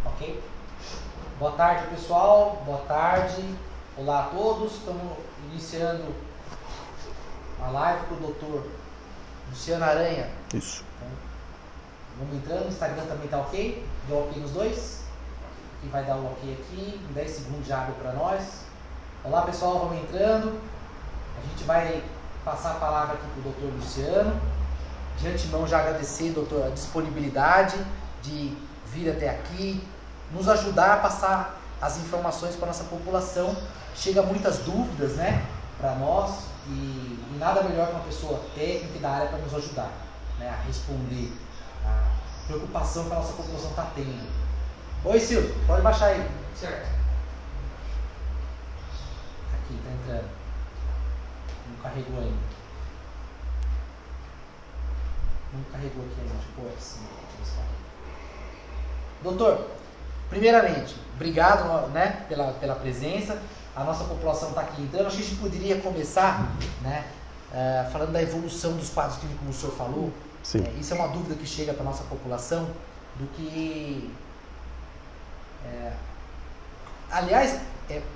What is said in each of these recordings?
Ok? Boa tarde, pessoal. Boa tarde. Olá a todos. Estamos iniciando a live com o Dr. Luciano Aranha. Isso. Então, vamos entrando. O Instagram também está ok? Deu ok nos dois? Quem vai dar o ok aqui? Em 10 segundos já abre para nós. Olá, pessoal. Vamos entrando. A gente vai passar a palavra aqui para o Dr. Luciano. De antemão, já agradecer, doutor, a disponibilidade de vir até aqui, nos ajudar a passar as informações para a nossa população. Chega muitas dúvidas, né, para nós, e nada melhor que uma pessoa técnica da área para nos ajudar, né, a responder a preocupação que a nossa população está tendo. Oi, Silvio, pode baixar aí. Certo. Aqui, está entrando. Não carregou ainda. Não carregou aqui ainda, tipo assim. Doutor, primeiramente, obrigado, né, pela presença. A nossa população está aqui entrando. Acho que a gente poderia começar, né, falando da evolução dos quadros clínicos, como o senhor falou. Sim. Isso é uma dúvida que chega para a nossa população, do que... aliás,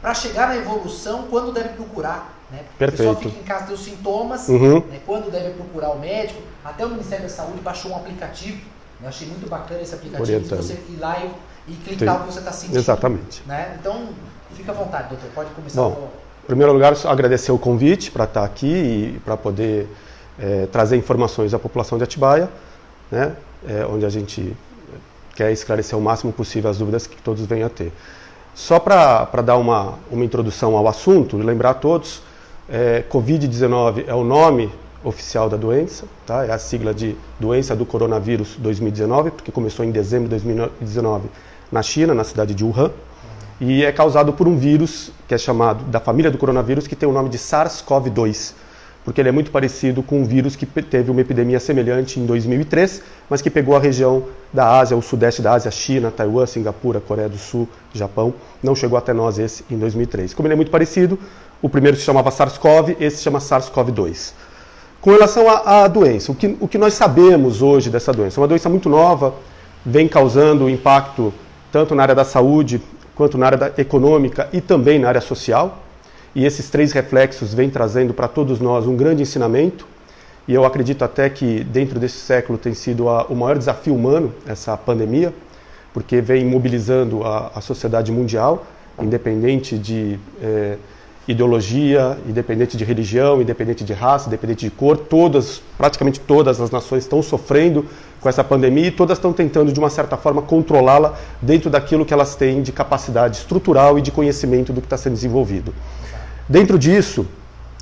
para chegar na evolução, quando deve procurar? Né? Perfeito. O pessoal fica em casa, tem os sintomas, né? Quando deve procurar o médico. Até o Ministério da Saúde baixou um aplicativo, né? Eu achei muito bacana esse aplicativo, de você ir lá e clicar o que você está sentindo. Exatamente. Né? Então, fica à vontade, doutor, pode começar. Bom, em primeiro lugar, agradecer o convite para estar aqui e para poder trazer informações à população de Atibaia, né? Onde a gente quer esclarecer o máximo possível as dúvidas que todos venham a ter. Só para dar uma introdução ao assunto e lembrar a todos, Covid-19 é o nome oficial da doença, tá? É a sigla de doença do coronavírus 2019, porque começou em dezembro de 2019 na China, na cidade de Wuhan, e é causado por um vírus que é chamado, da família do coronavírus, que tem o nome de SARS-CoV-2, porque ele é muito parecido com um vírus que teve uma epidemia semelhante em 2003, mas que pegou a região da Ásia, o sudeste da Ásia, China, Taiwan, Singapura, Coreia do Sul, Japão. Não chegou até nós esse em 2003. Como ele é muito parecido, o primeiro se chamava SARS-CoV, esse se chama SARS-CoV-2. Com relação à doença, o que nós sabemos hoje dessa doença? É uma doença muito nova, vem causando impacto tanto na área da saúde, quanto na área econômica e também na área social. E esses três reflexos vêm trazendo para todos nós um grande ensinamento. E eu acredito até que dentro desse século tem sido o maior desafio humano, essa pandemia, porque vem mobilizando a sociedade mundial, independente de ideologia, independente de religião, independente de raça, independente de cor. Praticamente todas as nações estão sofrendo com essa pandemia e todas estão tentando, de uma certa forma, controlá-la dentro daquilo que elas têm de capacidade estrutural e de conhecimento do que está sendo desenvolvido. Dentro disso,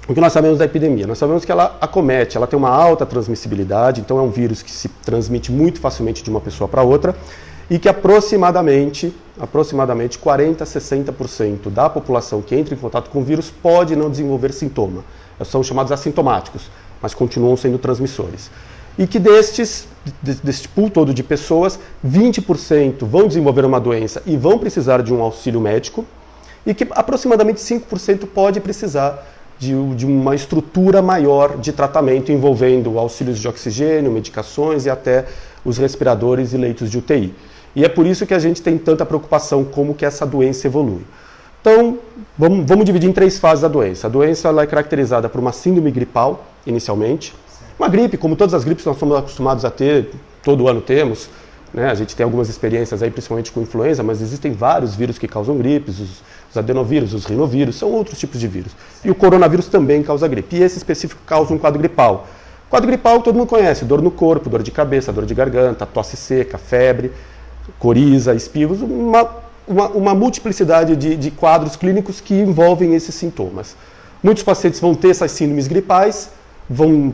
o que nós sabemos da epidemia? Nós sabemos que ela acomete, ela tem uma alta transmissibilidade, então é um vírus que se transmite muito facilmente de uma pessoa para outra, e que aproximadamente 40% a 60% da população que entra em contato com o vírus pode não desenvolver sintoma. São chamados assintomáticos, mas continuam sendo transmissores. E que deste pool todo de pessoas, 20% vão desenvolver uma doença e vão precisar de um auxílio médico, e que aproximadamente 5% pode precisar de uma estrutura maior de tratamento envolvendo auxílios de oxigênio, medicações e até os respiradores e leitos de UTI. E é por isso que a gente tem tanta preocupação como que essa doença evolui. Então, vamos dividir em três fases a doença. A doença ela é caracterizada por uma síndrome gripal, inicialmente. Uma gripe, como todas as gripes que nós somos acostumados a ter, todo ano temos, né? A gente tem algumas experiências aí, principalmente com influenza, mas existem vários vírus que causam gripes, os adenovírus, os rinovírus, são outros tipos de vírus. E o coronavírus também causa gripe. E esse específico causa um quadro gripal. Quadro gripal todo mundo conhece, dor no corpo, dor de cabeça, dor de garganta, tosse seca, febre, coriza, espirros, uma multiplicidade de quadros clínicos que envolvem esses sintomas. Muitos pacientes vão ter essas síndromes gripais, vão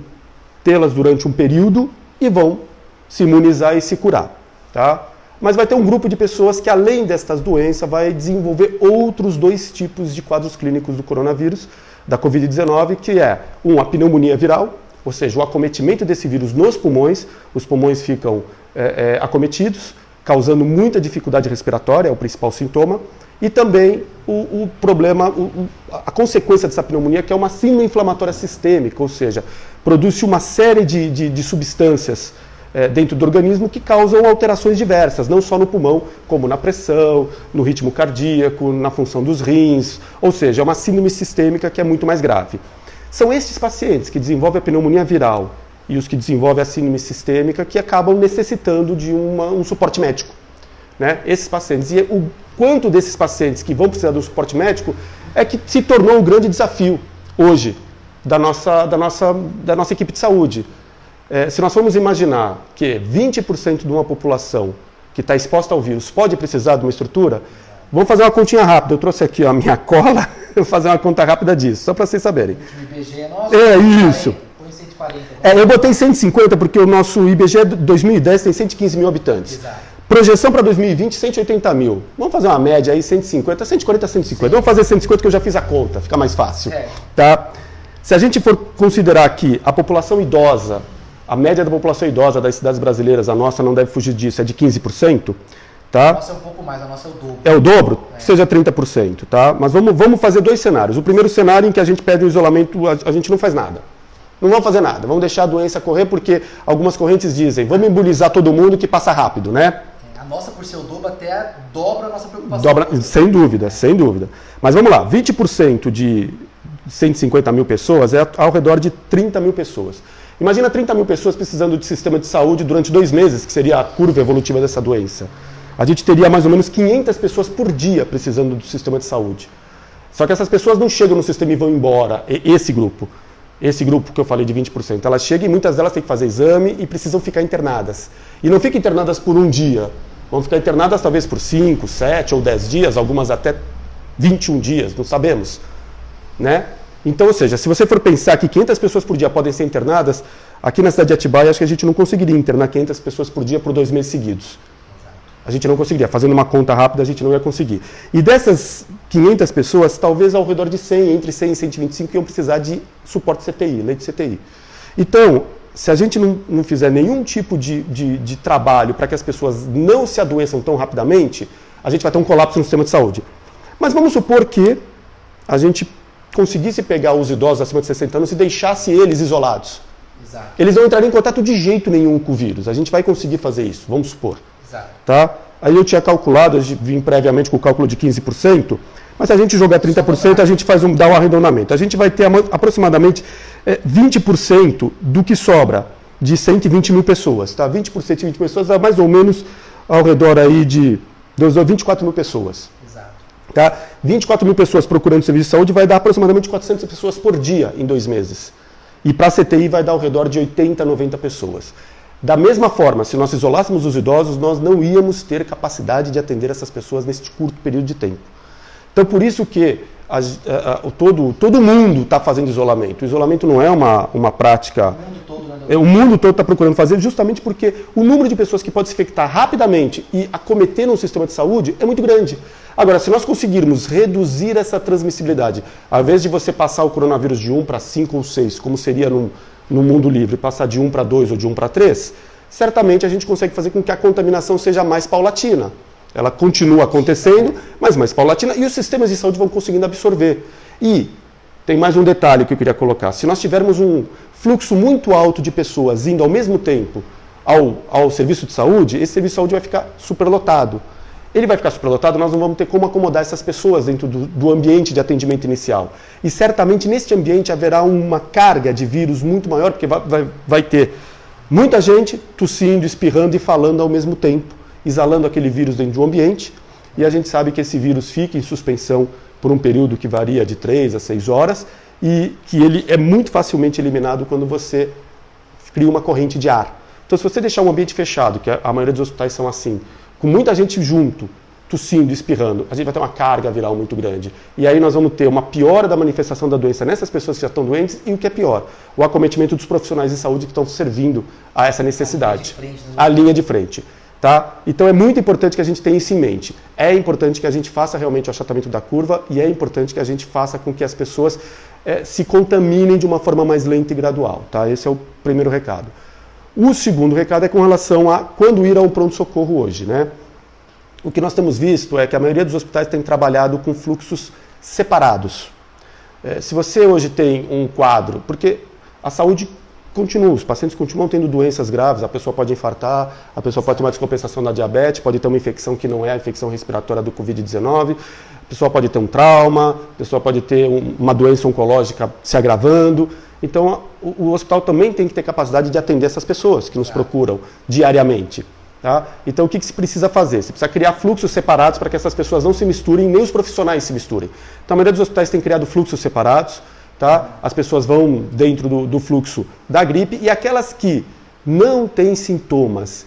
tê-las durante um período e vão se imunizar e se curar, tá? Mas vai ter um grupo de pessoas que, além destas doenças, vai desenvolver outros dois tipos de quadros clínicos do coronavírus, da Covid-19, que é a pneumonia viral, ou seja, o acometimento desse vírus nos pulmões, os pulmões ficam acometidos, causando muita dificuldade respiratória, é o principal sintoma, e também o problema, a consequência dessa pneumonia, que é uma síndrome inflamatória sistêmica, ou seja, produz uma série de substâncias dentro do organismo que causam alterações diversas, não só no pulmão, como na pressão, no ritmo cardíaco, na função dos rins, ou seja, é uma síndrome sistêmica que é muito mais grave. São estes pacientes que desenvolvem a pneumonia viral e os que desenvolvem a síndrome sistêmica que acabam necessitando de um suporte médico, né? Esses pacientes. E o quanto desses pacientes que vão precisar do suporte médico é que se tornou um grande desafio hoje da nossa equipe de saúde. Se nós formos imaginar que 20% de uma população que está exposta ao vírus pode precisar de uma estrutura, vamos fazer uma continha rápida. Eu trouxe aqui a minha cola, eu vou fazer uma conta rápida disso, só para vocês saberem. O IBGE é nosso? Isso. Põe 140. Eu botei 150 porque o nosso IBGE 2010 tem 115 mil habitantes. Exato. Projeção para 2020, 180 mil. Vamos fazer uma média aí, 150, 140, 150. Sim. Vamos fazer 150 que eu já fiz a conta, fica mais fácil. Tá? Se a gente for considerar aqui a população idosa, a média da população idosa das cidades brasileiras, a nossa não deve fugir disso, é de 15%. Tá? A nossa é um pouco mais, a nossa é o dobro. É o dobro? Seja 30%. Tá? Mas vamos fazer dois cenários. O primeiro cenário em que a gente pede o isolamento, a gente não faz nada. Não vamos fazer nada, vamos deixar a doença correr porque algumas correntes dizem, vamos imbulizar todo mundo que passa rápido, né? A nossa, por ser o dobro, até dobra a nossa preocupação. Dobra, sem dúvida, sem dúvida. Mas vamos lá, 20% de 150 mil pessoas é ao redor de 30 mil pessoas. Imagina 30 mil pessoas precisando de sistema de saúde durante 2 meses, que seria a curva evolutiva dessa doença. A gente teria mais ou menos 500 pessoas por dia precisando do sistema de saúde. Só que essas pessoas não chegam no sistema e vão embora, esse grupo que eu falei de 20%. Elas chegam e muitas delas têm que fazer exame e precisam ficar internadas. E não ficam internadas por um dia, vão ficar internadas talvez por 5, 7 ou 10 dias, algumas até 21 dias, não sabemos. Né? Então, ou seja, se você for pensar que 500 pessoas por dia podem ser internadas, aqui na cidade de Atibaia acho que a gente não conseguiria internar 500 pessoas por dia por 2 meses seguidos. A gente não conseguiria. Fazendo uma conta rápida, a gente não ia conseguir. E dessas 500 pessoas, talvez ao redor de 100, entre 100 e 125, iam precisar de suporte CTI, leite CTI. Então, se a gente não fizer nenhum tipo de trabalho para que as pessoas não se adoeçam tão rapidamente, a gente vai ter um colapso no sistema de saúde. Mas vamos supor que a gente conseguisse pegar os idosos acima de 60 anos e deixasse eles isolados. Exato. Eles não entrariam em contato de jeito nenhum com o vírus. A gente vai conseguir fazer isso, vamos supor. Exato. Tá? Aí eu tinha calculado, eu vim previamente com o cálculo de 15%, mas se a gente jogar 30%, a gente dá um arredondamento. A gente vai ter aproximadamente 20% do que sobra de 120 mil pessoas. Tá? 20% de 20 pessoas dá mais ou menos ao redor aí de 24 mil pessoas. Exato. Tá? 24 mil pessoas procurando serviço de saúde vai dar aproximadamente 400 pessoas por dia em 2 meses. E para a CTI vai dar ao redor de 80, 90 pessoas. Da mesma forma, se nós isolássemos os idosos, nós não íamos ter capacidade de atender essas pessoas neste curto período de tempo. Então, por isso que todo mundo está fazendo isolamento. O isolamento não é uma prática... O mundo todo está procurando fazer justamente porque o número de pessoas que pode se infectar rapidamente e acometer no sistema de saúde é muito grande. Agora, se nós conseguirmos reduzir essa transmissibilidade, ao invés de você passar o coronavírus de 1 para 5 ou 6, como seria no mundo livre, passar de 1 para 2 ou de 1 para 3, certamente a gente consegue fazer com que a contaminação seja mais paulatina. Ela continua acontecendo, mas mais paulatina, e os sistemas de saúde vão conseguindo absorver. E tem mais um detalhe que eu queria colocar. Se nós tivermos um fluxo muito alto de pessoas indo ao mesmo tempo ao serviço de saúde, esse serviço de saúde vai ficar superlotado. Ele vai ficar superlotado, nós não vamos ter como acomodar essas pessoas dentro do ambiente de atendimento inicial. E certamente neste ambiente haverá uma carga de vírus muito maior, porque vai ter muita gente tossindo, espirrando e falando ao mesmo tempo, exalando aquele vírus dentro de um ambiente, e a gente sabe que esse vírus fica em suspensão por um período que varia de 3 a 6 horas, e que ele é muito facilmente eliminado quando você cria uma corrente de ar. Então, se você deixar um ambiente fechado, que a maioria dos hospitais são assim, com muita gente junto, tossindo, espirrando, a gente vai ter uma carga viral muito grande. E aí nós vamos ter uma piora da manifestação da doença nessas pessoas que já estão doentes e o que é pior, o acometimento dos profissionais de saúde que estão servindo a essa necessidade. A linha de frente. Tá? Então é muito importante que a gente tenha isso em mente. É importante que a gente faça realmente o achatamento da curva e é importante que a gente faça com que as pessoas se contaminem de uma forma mais lenta e gradual. Tá? Esse é o primeiro recado. O segundo recado é com relação a quando ir a um pronto-socorro hoje. Né? O que nós temos visto é que a maioria dos hospitais tem trabalhado com fluxos separados. Se você hoje tem um quadro, porque a saúde os pacientes continuam tendo doenças graves, a pessoa pode infartar, a pessoa pode ter uma descompensação da diabetes, pode ter uma infecção que não é a infecção respiratória do Covid-19, a pessoa pode ter um trauma, a pessoa pode ter uma doença oncológica se agravando. Então, o hospital também tem que ter capacidade de atender essas pessoas que nos procuram diariamente. Tá? Então, o que se precisa fazer? Você precisa criar fluxos separados para que essas pessoas não se misturem, nem os profissionais se misturem. Então, a maioria dos hospitais tem criado fluxos separados. Tá? As pessoas vão dentro do fluxo da gripe e aquelas que não têm sintomas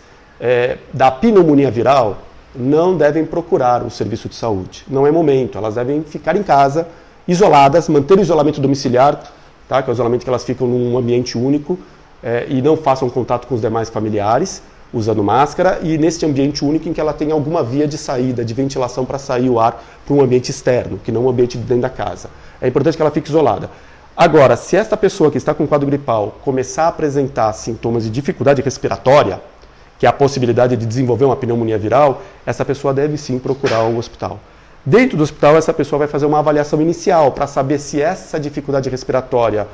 da pneumonia viral não devem procurar o serviço de saúde. Não é momento, elas devem ficar em casa, isoladas, manter o isolamento domiciliar, tá? Que é o isolamento que elas ficam num ambiente único e não façam contato com os demais familiares, usando máscara, e neste ambiente único em que ela tem alguma via de saída, de ventilação para sair o ar para um ambiente externo, que não um ambiente de dentro da casa. É importante que ela fique isolada. Agora, se esta pessoa que está com quadro gripal começar a apresentar sintomas de dificuldade respiratória, que é a possibilidade de desenvolver uma pneumonia viral, essa pessoa deve sim procurar o hospital. Dentro do hospital, essa pessoa vai fazer uma avaliação inicial para saber se essa dificuldade respiratória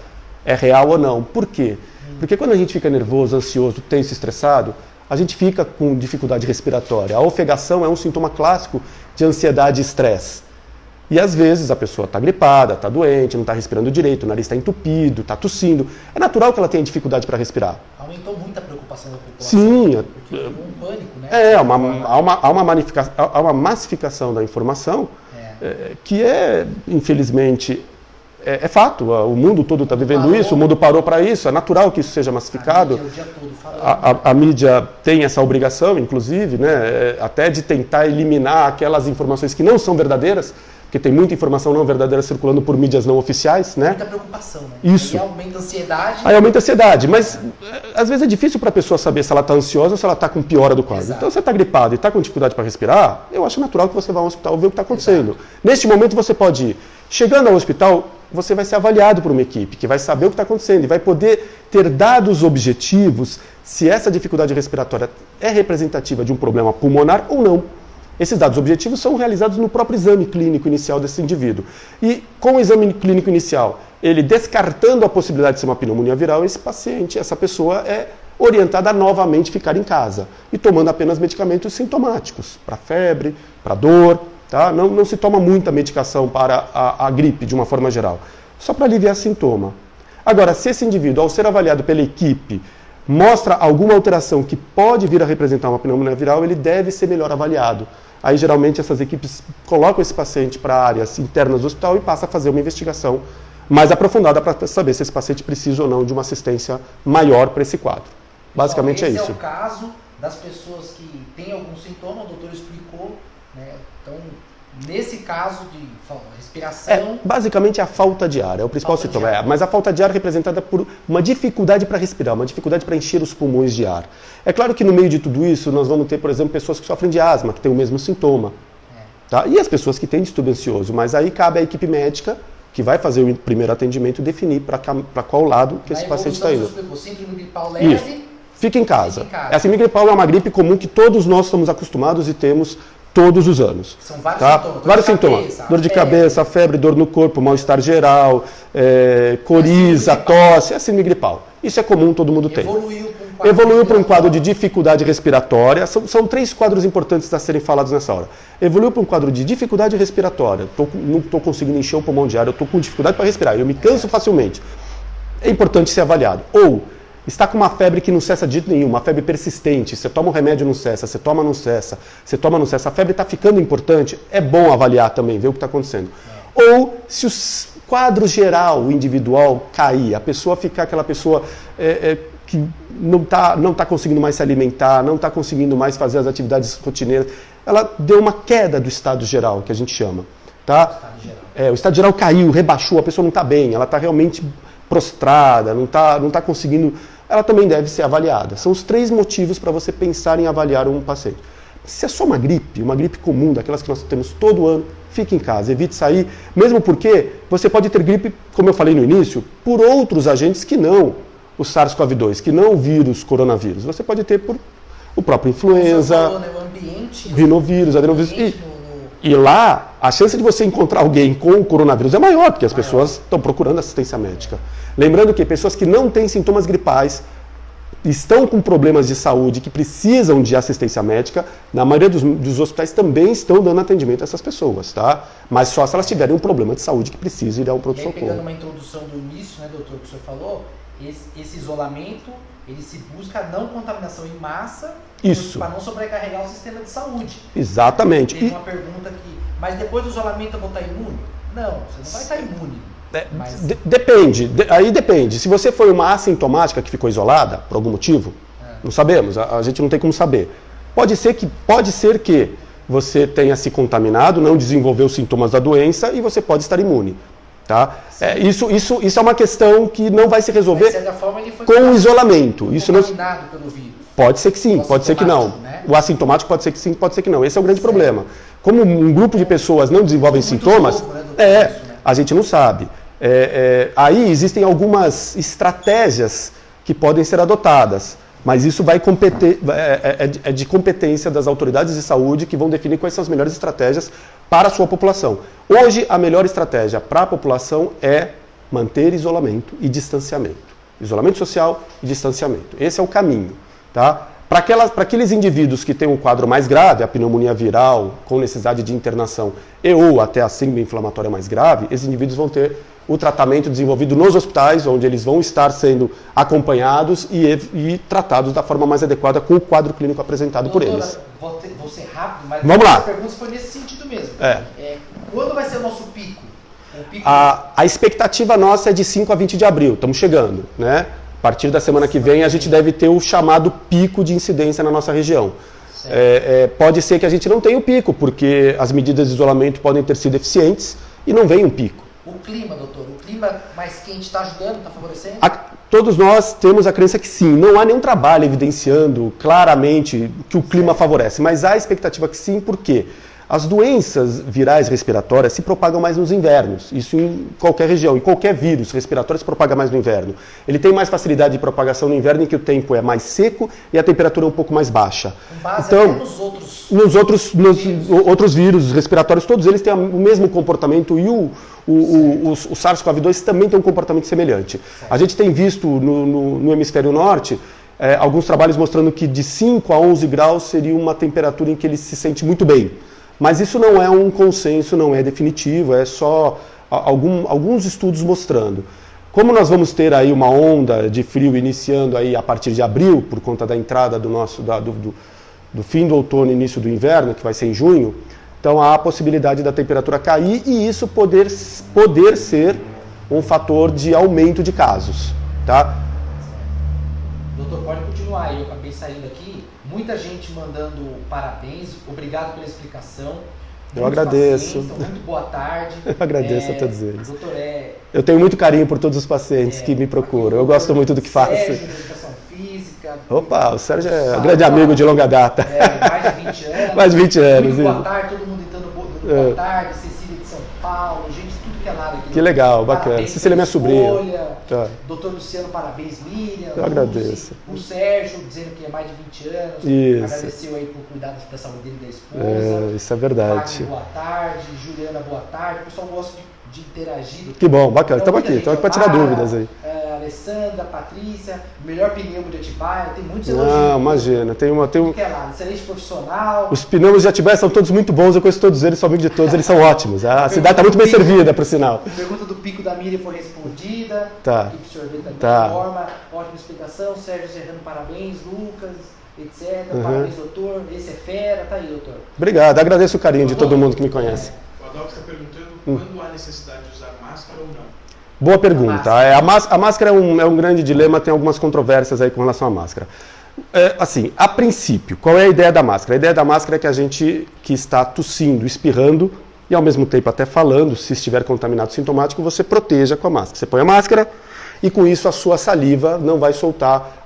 é real ou não. Por quê? Porque quando a gente fica nervoso, ansioso, tenso, estressado, a gente fica com dificuldade respiratória. A ofegação é um sintoma clássico de ansiedade e estresse. E às vezes a pessoa está gripada, está doente, não está respirando direito, o nariz está entupido, está tossindo. É natural que ela tenha dificuldade para respirar. Aumentou muito a preocupação da população. Sim. Porque ficou um pânico, né? Há uma massificação da informação que infelizmente, é fato. O mundo todo está vivendo isso, o mundo parou para isso. É natural que isso seja massificado. A mídia, o dia todo falando. A mídia tem essa obrigação, inclusive, né, até de tentar eliminar aquelas informações que não são verdadeiras, porque tem muita informação não verdadeira circulando por mídias não oficiais, né? Muita preocupação, né? Isso. Aí aumenta a ansiedade. Aí aumenta a ansiedade, mas às vezes é difícil para a pessoa saber se ela está ansiosa ou se ela está com piora do quadro. Exato. Então, se você está gripado e está com dificuldade para respirar, eu acho natural que você vá ao hospital ver o que está acontecendo. Exato. Neste momento você pode ir. Chegando ao hospital, você vai ser avaliado por uma equipe que vai saber o que está acontecendo e vai poder ter dados objetivos se essa dificuldade respiratória é representativa de um problema pulmonar ou não. Esses dados objetivos são realizados no próprio exame clínico inicial desse indivíduo. E com o exame clínico inicial, ele descartando a possibilidade de ser uma pneumonia viral, esse paciente, essa pessoa é orientada a novamente ficar em casa e tomando apenas medicamentos sintomáticos, para febre, para dor. Tá? Não se toma muita medicação para a gripe, de uma forma geral, só para aliviar sintoma. Agora, se esse indivíduo, ao ser avaliado pela equipe, mostra alguma alteração que pode vir a representar uma pneumonia viral, ele deve ser melhor avaliado. Aí, geralmente, essas equipes colocam esse paciente para áreas internas do hospital e passam a fazer uma investigação mais aprofundada para saber se esse paciente precisa ou não de uma assistência maior para esse quadro. Basicamente é isso. Esse é o caso das pessoas que têm algum sintoma, o doutor explicou, né? Então, nesse caso de respiração... basicamente a falta de ar, é o principal sintoma. Mas a falta de ar é representada por uma dificuldade para respirar, uma dificuldade para encher os pulmões de ar. É claro que no meio de tudo isso, nós vamos ter, por exemplo, pessoas que sofrem de asma, que têm o mesmo sintoma. Tá? E as pessoas que têm distúrbio ansioso, mas aí cabe à equipe médica, que vai fazer o primeiro atendimento, definir para qual lado que esse paciente está indo. Síndrome gripal leve... Isso. Fica em casa. A síndrome gripal é uma gripe comum que todos nós estamos acostumados e temos todos os anos. São vários sintomas. Vários sintomas. Dor de cabeça, febre, dor no corpo, mal-estar geral, coriza, tosse, é síndrome gripal. Isso é comum, todo mundo tem. Evoluiu para um quadro de dificuldade respiratória. São 3 quadros importantes a serem falados nessa hora. Evoluiu para um quadro de dificuldade respiratória. Não estou conseguindo encher o pulmão de ar, eu estou com dificuldade para respirar, eu me canso facilmente. É importante ser avaliado. Ou está com uma febre que não cessa de jeito nenhum, uma febre persistente, você toma um remédio não cessa, você toma não cessa, você toma não cessa, a febre está ficando importante, é bom avaliar também, ver o que está acontecendo. Ou se o quadro geral, o individual, cair, a pessoa ficar aquela pessoa que não tá conseguindo mais se alimentar, não está conseguindo mais fazer as atividades rotineiras, ela deu uma queda do estado geral, que a gente chama. Tá? O estado geral caiu, rebaixou, a pessoa não está bem, ela está realmente prostrada, não tá conseguindo, ela também deve ser avaliada. São os 3 motivos para você pensar em avaliar um paciente. Se é só uma gripe comum, daquelas que nós temos todo ano, fique em casa, evite sair, mesmo porque você pode ter gripe, como eu falei no início, por outros agentes que não o SARS-CoV-2, que não o vírus coronavírus. Você pode ter por o próprio influenza, o ambiente, rinovírus, adenovírus. E lá a chance de você encontrar alguém com o coronavírus é maior, porque as pessoas estão procurando assistência médica. Lembrando que pessoas que não têm sintomas gripais, estão com problemas de saúde, que precisam de assistência médica, na maioria dos hospitais também estão dando atendimento a essas pessoas, tá? Mas só se elas tiverem um problema de saúde que precisa ir ao pronto-socorro. Pegando uma introdução do início, né, doutor, que o senhor falou, esse isolamento, ele se busca a não contaminação em massa, para não sobrecarregar o sistema de saúde. Exatamente. Tem uma pergunta aqui, mas depois do isolamento eu vou estar imune? Não, você não vai estar imune. Depende, aí depende. Se você foi uma assintomática que ficou isolada, por algum motivo, não sabemos, a gente não tem como saber. Pode ser que você tenha se contaminado, não desenvolveu os sintomas da doença e você pode estar imune. Tá? Isso é uma questão que não vai se resolver de certa forma, ele foi com o isolamento. Isso não... pelo vírus. Pode ser que sim, pode ser que não. Né? O assintomático pode ser que sim, pode ser que não. Esse é o grande problema. Como um grupo de pessoas não desenvolvem sintomas, novo, né, a gente não sabe. Aí existem algumas estratégias que podem ser adotadas, mas isso vai de competência das autoridades de saúde que vão definir quais são as melhores estratégias para a sua população. Hoje, a melhor estratégia para a população é manter isolamento e distanciamento. Isolamento social e distanciamento. Esse é o caminho. Tá? Para aqueles indivíduos que têm um quadro mais grave, a pneumonia viral, com necessidade de internação ou até a síndrome inflamatória mais grave, esses indivíduos vão ter o tratamento desenvolvido nos hospitais, onde eles vão estar sendo acompanhados e tratados da forma mais adequada com o quadro clínico apresentado por eles. Vou ser rápido, mas vamos lá. Essa pergunta foi nesse sentido mesmo. Quando vai ser o nosso pico? A expectativa nossa é de 5 a 20 de abril, estamos chegando, né? A partir da semana que vem a gente deve ter o chamado pico de incidência na nossa região. Pode ser que a gente não tenha o pico, porque as medidas de isolamento podem ter sido eficientes e não vem um pico. O clima, doutor, o clima mais quente está ajudando, está favorecendo? Todos nós temos a crença que sim, não há nenhum trabalho evidenciando claramente que o clima favorece, mas há a expectativa que sim, por quê? As doenças virais respiratórias se propagam mais nos invernos, isso em qualquer região, em qualquer vírus respiratório se propaga mais no inverno. Ele tem mais facilidade de propagação no inverno, em que o tempo é mais seco e a temperatura é um pouco mais baixa. Com base então, nos outros vírus respiratórios, todos eles têm o mesmo comportamento e o SARS-CoV-2 também tem um comportamento semelhante. A gente tem visto no hemisfério norte alguns trabalhos mostrando que de 5 a 11 graus seria uma temperatura em que ele se sente muito bem. Mas isso não é um consenso, não é definitivo, é só alguns estudos mostrando. Como nós vamos ter aí uma onda de frio iniciando aí a partir de abril, por conta da entrada do fim do outono e início do inverno, que vai ser em junho, então há a possibilidade da temperatura cair e isso poder ser um fator de aumento de casos. Tá? Doutor, pode continuar aí, eu acabei saindo aqui. Muita gente mandando parabéns, obrigado pela explicação. Eu agradeço. Muito boa tarde. Eu agradeço a todos eles. Doutor, eu tenho muito carinho por todos os pacientes que me procuram. Eu gosto muito do que faço. Sérgio, de Educação Física. Opa, o Sérgio é um grande amigo de longa data. Mais de 20 anos. Mais de 20 anos. Muito boa tarde, todo mundo dando boa tarde. Cecília de São Paulo, gente de tudo que é lado aqui. Que legal, bacana. Cecília é minha sobrinha. Tá. Doutor Luciano, parabéns, Miriam. Eu agradeço. O Sérgio, dizendo que é mais de 20 anos. Isso. Agradeceu aí por cuidar da saúde dele e da esposa. Isso é verdade. Wagner, boa tarde. Juliana, boa tarde. O pessoal gosta de interagir. Que bom, bacana. Estamos aqui para tirar dúvidas aí. Alessandra, Patrícia, melhor pneumo de Atibaia, tem muitos elogios. Não, imagina. Tem que é lá, excelente profissional. Os pneus de Atibaia são todos muito bons, eu conheço todos eles, sou amigo de todos, eles são ótimos. A cidade está muito bem servida, por sinal. A pergunta do pico da Miriam foi respondida. Tá. Equipe sorvete da forma, ótima explicação. Sérgio Serrano, parabéns. Lucas, etc. Parabéns, doutor. Esse é fera, tá aí, doutor. Obrigado, agradeço o carinho de todo mundo que me conhece. O Adolfo está perguntando quando há necessidade de usar máscara ou não. Boa pergunta. A máscara é um grande dilema, tem algumas controvérsias aí com relação à máscara. Assim, a princípio, qual é a ideia da máscara? A ideia da máscara é que a gente que está tossindo, espirrando e ao mesmo tempo até falando, se estiver contaminado sintomático, você proteja com a máscara. Você põe a máscara e com isso a sua saliva não vai soltar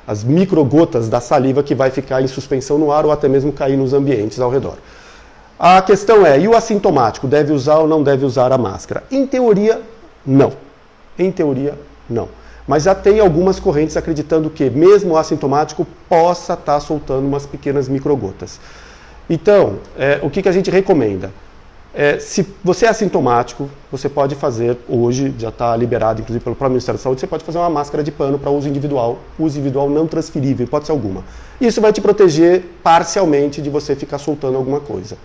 as microgotas da saliva que vai ficar em suspensão no ar ou até mesmo cair nos ambientes ao redor. A questão é, e o assintomático, deve usar ou não deve usar a máscara? Em teoria, não. Em teoria, não. Mas já tem algumas correntes acreditando que mesmo o assintomático possa estar soltando umas pequenas microgotas. Então, o que a gente recomenda? Se você é assintomático, você pode fazer, hoje já está liberado, inclusive pelo próprio Ministério da Saúde, você pode fazer uma máscara de pano para uso individual não transferível, hipótese alguma. Isso vai te proteger parcialmente de você ficar soltando alguma coisa.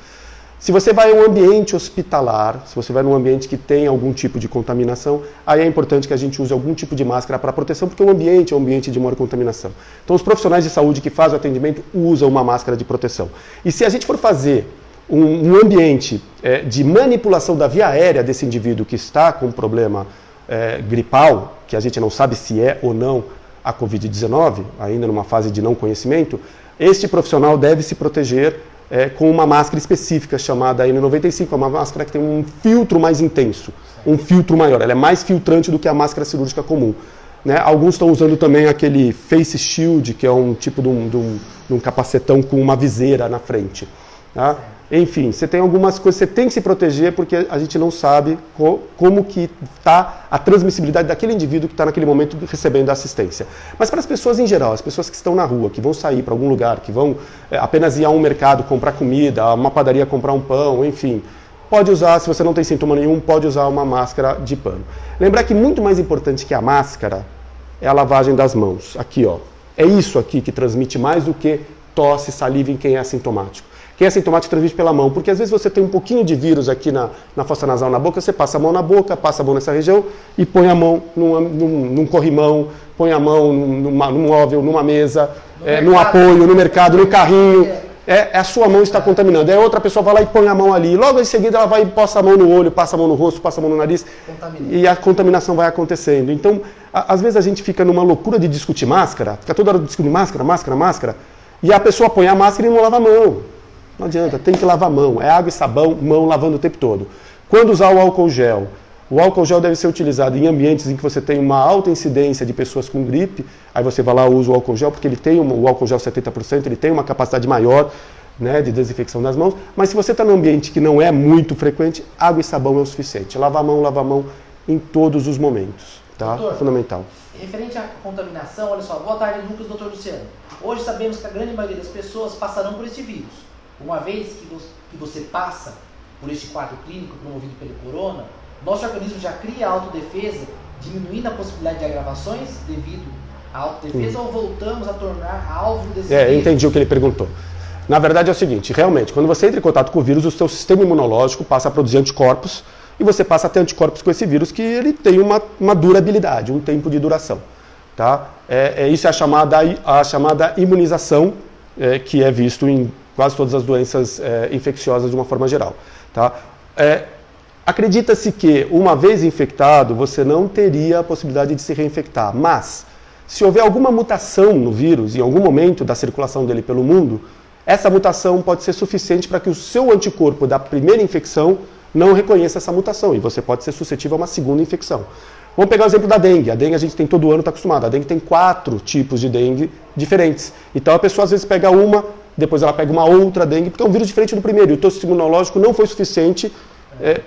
Se você vai a um ambiente hospitalar, se você vai num ambiente que tem algum tipo de contaminação, aí é importante que a gente use algum tipo de máscara para proteção, porque o ambiente é um ambiente de maior contaminação. Então os profissionais de saúde que fazem o atendimento usam uma máscara de proteção. E se a gente for fazer um ambiente de manipulação da via aérea desse indivíduo que está com um problema gripal, que a gente não sabe se é ou não a Covid-19, ainda numa fase de não conhecimento, este profissional deve se proteger com uma máscara específica chamada N95, é uma máscara que tem um filtro mais intenso, um filtro maior, ela é mais filtrante do que a máscara cirúrgica comum. Né? Alguns estão usando também aquele face shield, que é um tipo de um capacetão com uma viseira na frente. Tá? Enfim, você tem algumas coisas, você tem que se proteger porque a gente não sabe como que está a transmissibilidade daquele indivíduo que está naquele momento recebendo a assistência. Mas para as pessoas em geral, as pessoas que estão na rua, que vão sair para algum lugar, que vão apenas ir a um mercado comprar comida, a uma padaria comprar um pão, enfim, pode usar, se você não tem sintoma nenhum, pode usar uma máscara de pano. Lembrar que muito mais importante que a máscara é a lavagem das mãos. Aqui, ó, é isso aqui que transmite mais do que tosse, saliva em quem é assintomático. Quem é assintomático transmite pela mão, porque às vezes você tem um pouquinho de vírus aqui na fossa nasal, na boca, você passa a mão na boca, passa a mão nessa região e põe a mão num corrimão, põe a mão num móvel, numa mesa, num apoio, no mercado, no carrinho. A sua mão está contaminando. Aí outra pessoa vai lá e põe a mão ali. Logo em seguida ela vai e passa a mão no olho, passa a mão no rosto, passa a mão no nariz. E a contaminação vai acontecendo. Então, às vezes a gente fica numa loucura de discutir máscara, fica toda hora discutindo máscara, e a pessoa põe a máscara e não lava a mão. Não adianta, tem que lavar a mão. É água e sabão, mão lavando o tempo todo. Quando usar o álcool gel deve ser utilizado em ambientes em que você tem uma alta incidência de pessoas com gripe. Aí você vai lá e usa o álcool gel, porque ele tem o álcool gel 70%, ele tem uma capacidade maior, né, de desinfecção das mãos. Mas se você está num ambiente que não é muito frequente, água e sabão é o suficiente. Lavar a mão em todos os momentos. Tá? Doutor, é fundamental. Referente à contaminação, olha só, boa tarde, Lucas, doutor Luciano. Hoje sabemos que a grande maioria das pessoas passarão por este vírus. Uma vez que você passa por este quadro clínico promovido pelo corona, nosso organismo já cria a autodefesa, diminuindo a possibilidade de agravações devido à autodefesa, ou voltamos a tornar alvo desse vírus? Eu entendi o que ele perguntou. Na verdade é o seguinte, realmente, quando você entra em contato com o vírus, o seu sistema imunológico passa a produzir anticorpos, e você passa a ter anticorpos com esse vírus que ele tem uma durabilidade, um tempo de duração. Tá? Isso é a chamada imunização, que é visto em quase todas as doenças infecciosas de uma forma geral. Tá? Acredita-se que, uma vez infectado, você não teria a possibilidade de se reinfectar, mas se houver alguma mutação no vírus, em algum momento da circulação dele pelo mundo, essa mutação pode ser suficiente para que o seu anticorpo da primeira infecção não reconheça essa mutação, e você pode ser suscetível a uma segunda infecção. Vamos pegar o exemplo da dengue. A dengue a gente tem todo ano, está acostumado. A dengue tem 4 tipos de dengue diferentes. Então a pessoa às vezes pega uma, depois ela pega uma outra dengue, porque é um vírus diferente do primeiro. E o teu sistema imunológico não foi suficiente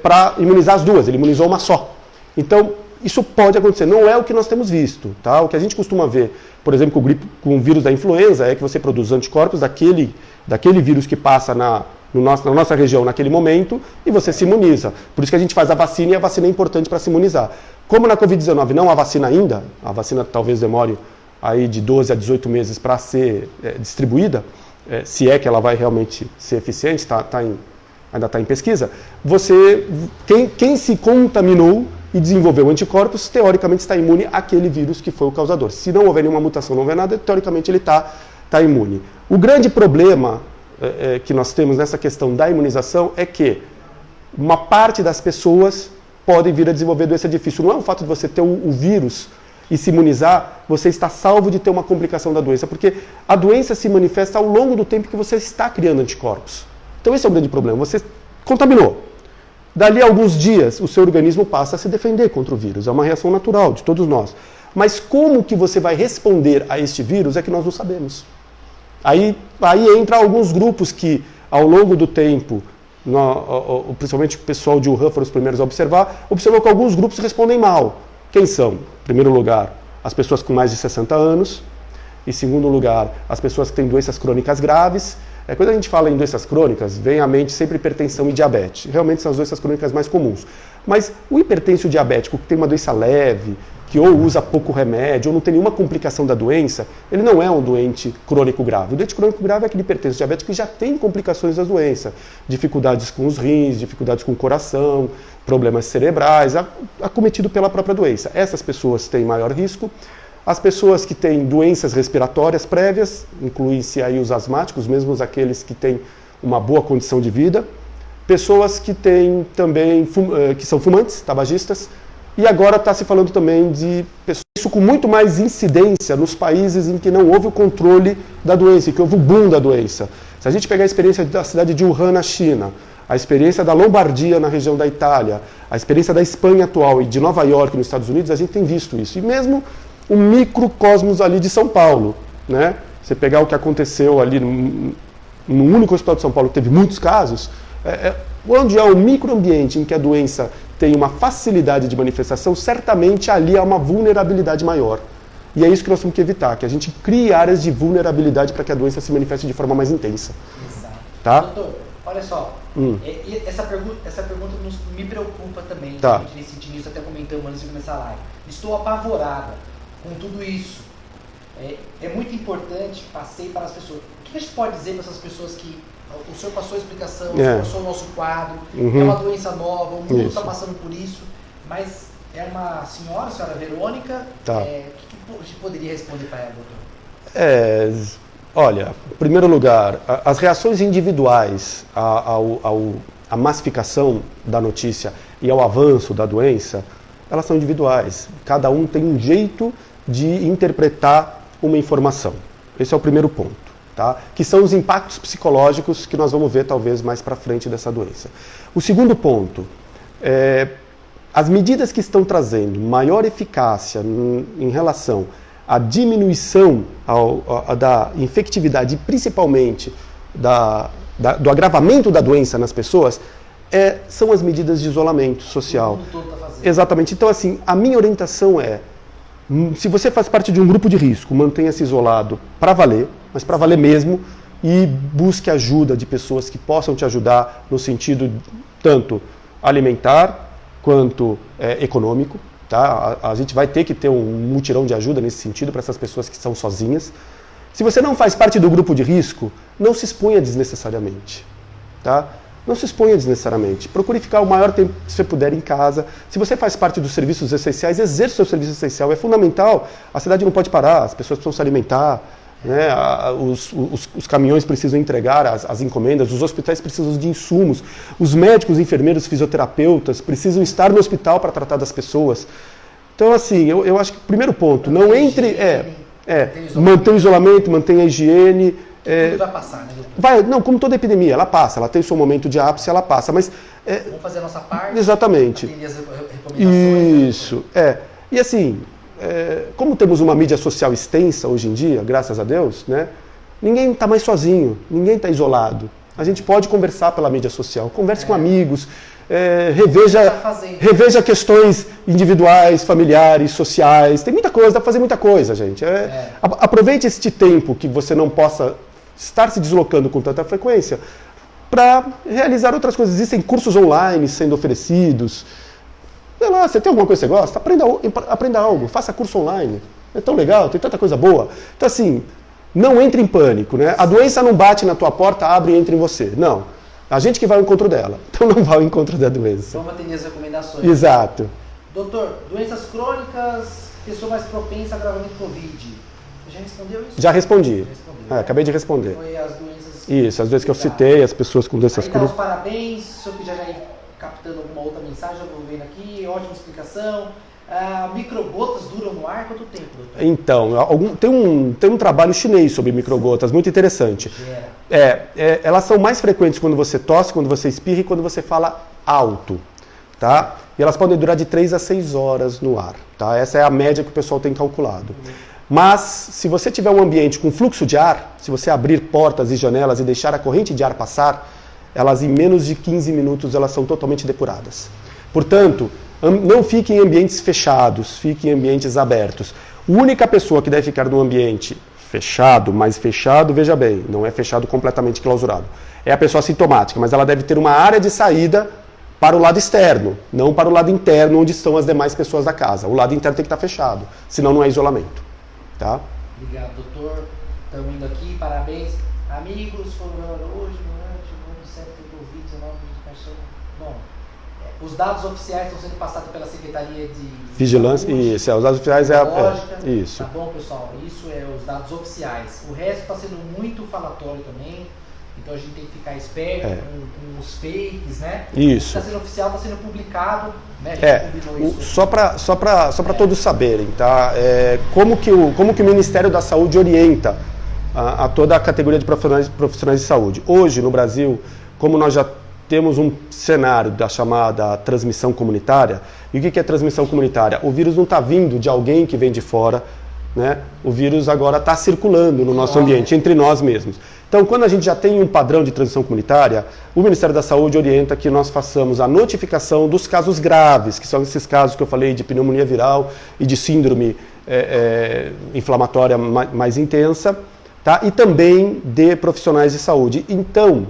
para imunizar as duas, ele imunizou uma só. Então, isso pode acontecer. Não é o que nós temos visto. Tá? O que a gente costuma ver, por exemplo, com o vírus da influenza, é que você produz anticorpos daquele vírus que passa na nossa região naquele momento e você se imuniza. Por isso que a gente faz a vacina, e a vacina é importante para se imunizar. Como na Covid-19 não há vacina ainda, a vacina talvez demore aí de 12 a 18 meses para ser distribuída, se é que ela vai realmente ser eficiente, ainda está em pesquisa, quem se contaminou e desenvolveu anticorpos, teoricamente está imune àquele vírus que foi o causador. Se não houver nenhuma mutação, não houver nada, teoricamente ele está imune. O grande problema que nós temos nessa questão da imunização é que uma parte das pessoas podem vir a desenvolver doença difícil. Não é o fato de você ter o vírus e se imunizar, você está salvo de ter uma complicação da doença, porque a doença se manifesta ao longo do tempo que você está criando anticorpos. Então esse é o grande problema, você contaminou. Dali a alguns dias, o seu organismo passa a se defender contra o vírus, é uma reação natural de todos nós. Mas como que você vai responder a este vírus é que nós não sabemos. Aí entra alguns grupos que, ao longo do tempo, principalmente o pessoal de Wuhan foram os primeiros a observou que alguns grupos respondem mal. Quem são? Em primeiro lugar, as pessoas com mais de 60 anos. Em segundo lugar, as pessoas que têm doenças crônicas graves. Quando a gente fala em doenças crônicas, vem à mente sempre hipertensão e diabetes. Realmente são as doenças crônicas mais comuns. Mas o hipertenso diabético que tem uma doença leve, que ou usa pouco remédio, ou não tem nenhuma complicação da doença, ele não é um doente crônico grave. O doente crônico grave é aquele hipertenso diabético que já tem complicações da doença. Dificuldades com os rins, dificuldades com o coração, problemas cerebrais, acometido pela própria doença. Essas pessoas têm maior risco. As pessoas que têm doenças respiratórias prévias, incluem-se aí os asmáticos, mesmo aqueles que têm uma boa condição de vida. Pessoas que têm também, que são fumantes, tabagistas. E agora está se falando também de pessoas, isso com muito mais incidência nos países em que não houve o controle da doença, em que houve o boom da doença. Se a gente pegar a experiência da cidade de Wuhan, na China, a experiência da Lombardia, na região da Itália, a experiência da Espanha atual e de Nova York, nos Estados Unidos, a gente tem visto isso. E mesmo o microcosmos ali de São Paulo, né? Você pegar o que aconteceu ali no único hospital de São Paulo que teve muitos casos, onde há um microambiente em que a doença tem uma facilidade de manifestação, certamente ali há uma vulnerabilidade maior. E é isso que nós temos que evitar, que a gente crie áreas de vulnerabilidade para que a doença se manifeste de forma mais intensa. Exato. Tá? Doutor, olha só, essa pergunta me preocupa também, tá. A gente vem sentindo isso, até comentamos antes de começar a live. Estou apavorada com tudo isso. É muito importante, passei para as pessoas. O que a gente pode dizer para essas pessoas que o senhor passou a explicação, o senhor passou o nosso quadro, é uma doença nova, o mundo está passando por isso, mas é uma senhora, a senhora Verônica, tá. O que a gente poderia responder para ela, doutor? Olha, em primeiro lugar, as reações individuais à massificação da notícia e ao avanço da doença, elas são individuais. Cada um tem um jeito de interpretar uma informação. Esse é o primeiro ponto, tá? Que são os impactos psicológicos que nós vamos ver talvez mais para frente dessa doença. O segundo ponto as medidas que estão trazendo maior eficácia em relação à diminuição da infectividade, principalmente do agravamento da doença nas pessoas, são as medidas de isolamento social. Exatamente. Então, assim, a minha orientação se você faz parte de um grupo de risco, mantenha-se isolado para valer, mas para valer mesmo, e busque ajuda de pessoas que possam te ajudar no sentido tanto alimentar quanto econômico. Tá? A gente vai ter que ter um mutirão de ajuda nesse sentido para essas pessoas que são sozinhas. Se você não faz parte do grupo de risco, não se exponha desnecessariamente. Tá? Não se exponha desnecessariamente. Procure ficar o maior tempo que você puder em casa. Se você faz parte dos serviços essenciais, exerça o seu serviço essencial. É fundamental. A cidade não pode parar, as pessoas precisam se alimentar, né? Os caminhões precisam entregar as encomendas, os hospitais precisam de insumos, os médicos, enfermeiros, fisioterapeutas precisam estar no hospital para tratar das pessoas. Então, assim, eu acho que o primeiro ponto, não entre... mantenha o isolamento, mantenha a higiene... Tudo vai passar, né, doutor? Não, como toda epidemia, ela passa, ela tem seu momento de ápice, ela passa, mas... Vamos fazer a nossa parte. Exatamente. Atender as recomendações. Isso, E assim, como temos uma mídia social extensa hoje em dia, graças a Deus, né, ninguém está mais sozinho, ninguém está isolado. A gente pode conversar pela mídia social, converse com amigos, reveja questões individuais, familiares, sociais, tem muita coisa, dá para fazer muita coisa, gente. Aproveite este tempo que você não possa estar se deslocando com tanta frequência para realizar outras coisas. Existem cursos online sendo oferecidos. Sei lá, você tem alguma coisa que você gosta? Aprenda algo, faça curso online. É tão legal, tem tanta coisa boa. Então, assim, não entre em pânico, né? A doença não bate na tua porta, abre e entra em você. Não. A gente que vai ao encontro dela. Então não vai ao encontro da doença. Vamos atender as recomendações. Exato. Doutor, doenças crônicas, pessoa mais propensa a agravamento do Covid. Já respondeu isso? Já respondi. Acabei de responder. Foi as doenças... Isso, as doenças que eu citei, as pessoas com doenças crônicas. crônicas. Parabéns, o senhor que já ir captando alguma outra mensagem, eu vou vendo aqui, ótima explicação. Microgotas duram no ar quanto tempo, doutor? Então, tem um trabalho chinês sobre microgotas, muito interessante. Elas são mais frequentes quando você tosse, quando você espirra e quando você fala alto. Tá? E elas podem durar de 3 a 6 horas no ar. Tá? Essa é a média que o pessoal tem calculado. Mas, se você tiver um ambiente com fluxo de ar, se você abrir portas e janelas e deixar a corrente de ar passar, elas em menos de 15 minutos elas são totalmente depuradas. Portanto, não fique em ambientes fechados, fique em ambientes abertos. A única pessoa que deve ficar num ambiente fechado, mas fechado, veja bem, não é fechado completamente clausurado. É a pessoa assintomática, mas ela deve ter uma área de saída para o lado externo, não para o lado interno, onde estão as demais pessoas da casa. O lado interno tem que estar fechado, senão não é isolamento. Tá? Obrigado, doutor. Estamos indo aqui, parabéns. Amigos, foram hoje, durante o ano certo do Covid-19 de paixão. Bom, os dados oficiais estão sendo passados pela Secretaria de Vigilância, Saúde, isso, os dados oficiais isso. Tá bom, pessoal? Isso é os dados oficiais. O resto está sendo muito falatório também. Então a gente tem que ficar esperto com os fakes, né? Isso. Está sendo oficial, está sendo publicado, né? A gente combinou isso. Só para todos saberem, tá? Como que o Ministério da Saúde orienta a toda a categoria de profissionais de saúde. Hoje, no Brasil, como nós já temos um cenário da chamada transmissão comunitária, e o que é transmissão comunitária? O vírus não está vindo de alguém que vem de fora, né? O vírus agora está circulando no nosso ambiente, entre nós mesmos. Então, quando a gente já tem um padrão de transmissão comunitária, o Ministério da Saúde orienta que nós façamos a notificação dos casos graves, que são esses casos que eu falei de pneumonia viral e de síndrome inflamatória mais intensa, tá? E também de profissionais de saúde. Então,